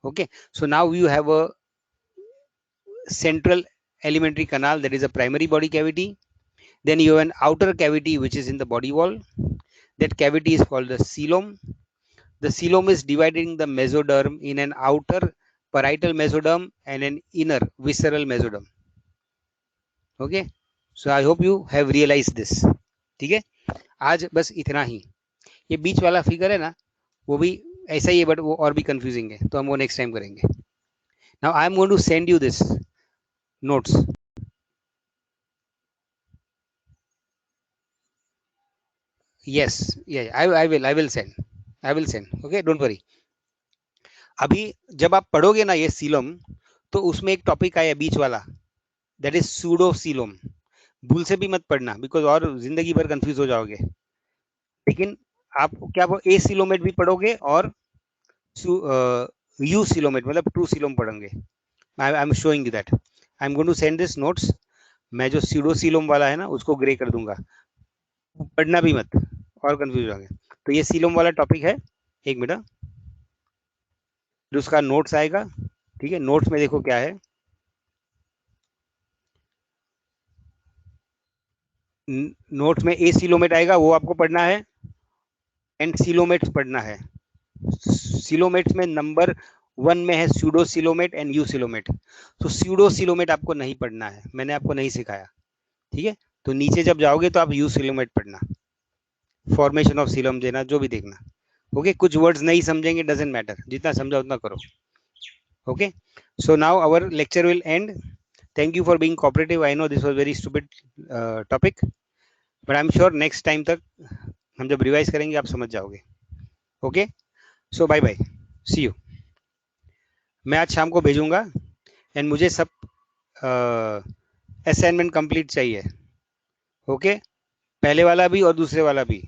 Okay, so now you have a central alimentary canal, that is a primary body cavity. Then you have an outer cavity which is in the body wall. That cavity is called the coelom. The coelom is dividing the mesoderm in an outer parietal mesoderm and an inner visceral mesoderm. Okay, so I hope you have realized this. ठीक है, आज बस इतना ही. ये बीच वाला फिगर है ना, वो भी ऐसा ही है, बट वो और भी कंफ्यूजिंग है, तो हम वो नेक्स्ट टाइम करेंगे. Now I am going to send you this notes. Yes, I will send. Okay, don't worry. अभी जब आप पढ़ोगे ना ये सीलोम, तो उसमें एक टॉपिक आया बीच वाला, दैट इज सूडो सीलोम. भूल से भी मत पढ़ना, बिकॉज और जिंदगी भर कंफ्यूज हो जाओगे. लेकिन आप क्या ए सीलोमेट भी पढ़ोगे और यू सीलोमेट मतलब टू सीलोम पढ़ेंगे. I am showing you that. I am going to send this notes. मैं जो सीडो सीलोम वाला है ना, उसको ग्रे कर दूंगा, पढ़ना भी मत और कंफ्यूज होंगे. तो ये सीलोम वाला टॉपिक है. एक मिनट, उसका नोट्स आएगा. ठीक है, नोट्स में देखो क्या है. नोट्स में ए सीलोमेट आएगा, वो आपको पढ़ना है, एंड सीलोमेट्स पढ़ना है. सीलोमेट्स में नंबर 1 में है pseudo coelomate and you coelomate. तो स्यूडो सीलोमेट आपको नहीं पढ़ना है, मैंने आपको नहीं सिखाया. ठीक है, तो नीचे जब जाओगे तो आप यू सीलोमेट पढ़ना, फॉर्मेशन ऑफ सीलोम देना, जो भी देखना. ओके, कुछ वर्ड्स नहीं समझेंगे, डजेंट मैटर, जितना समझा उतना करो. Okay, so now our lecture will end. Thank you for being cooperative. I know this was very stupid topic, but I am sure next time तक हम जब रिवाइज करेंगे आप समझ जाओगे. Okay, so bye bye, see you. मैं आज शाम को भेजूंगा, एंड मुझे सब असाइनमेंट कंप्लीट चाहिए. ओके, पहले वाला भी और दूसरे वाला भी.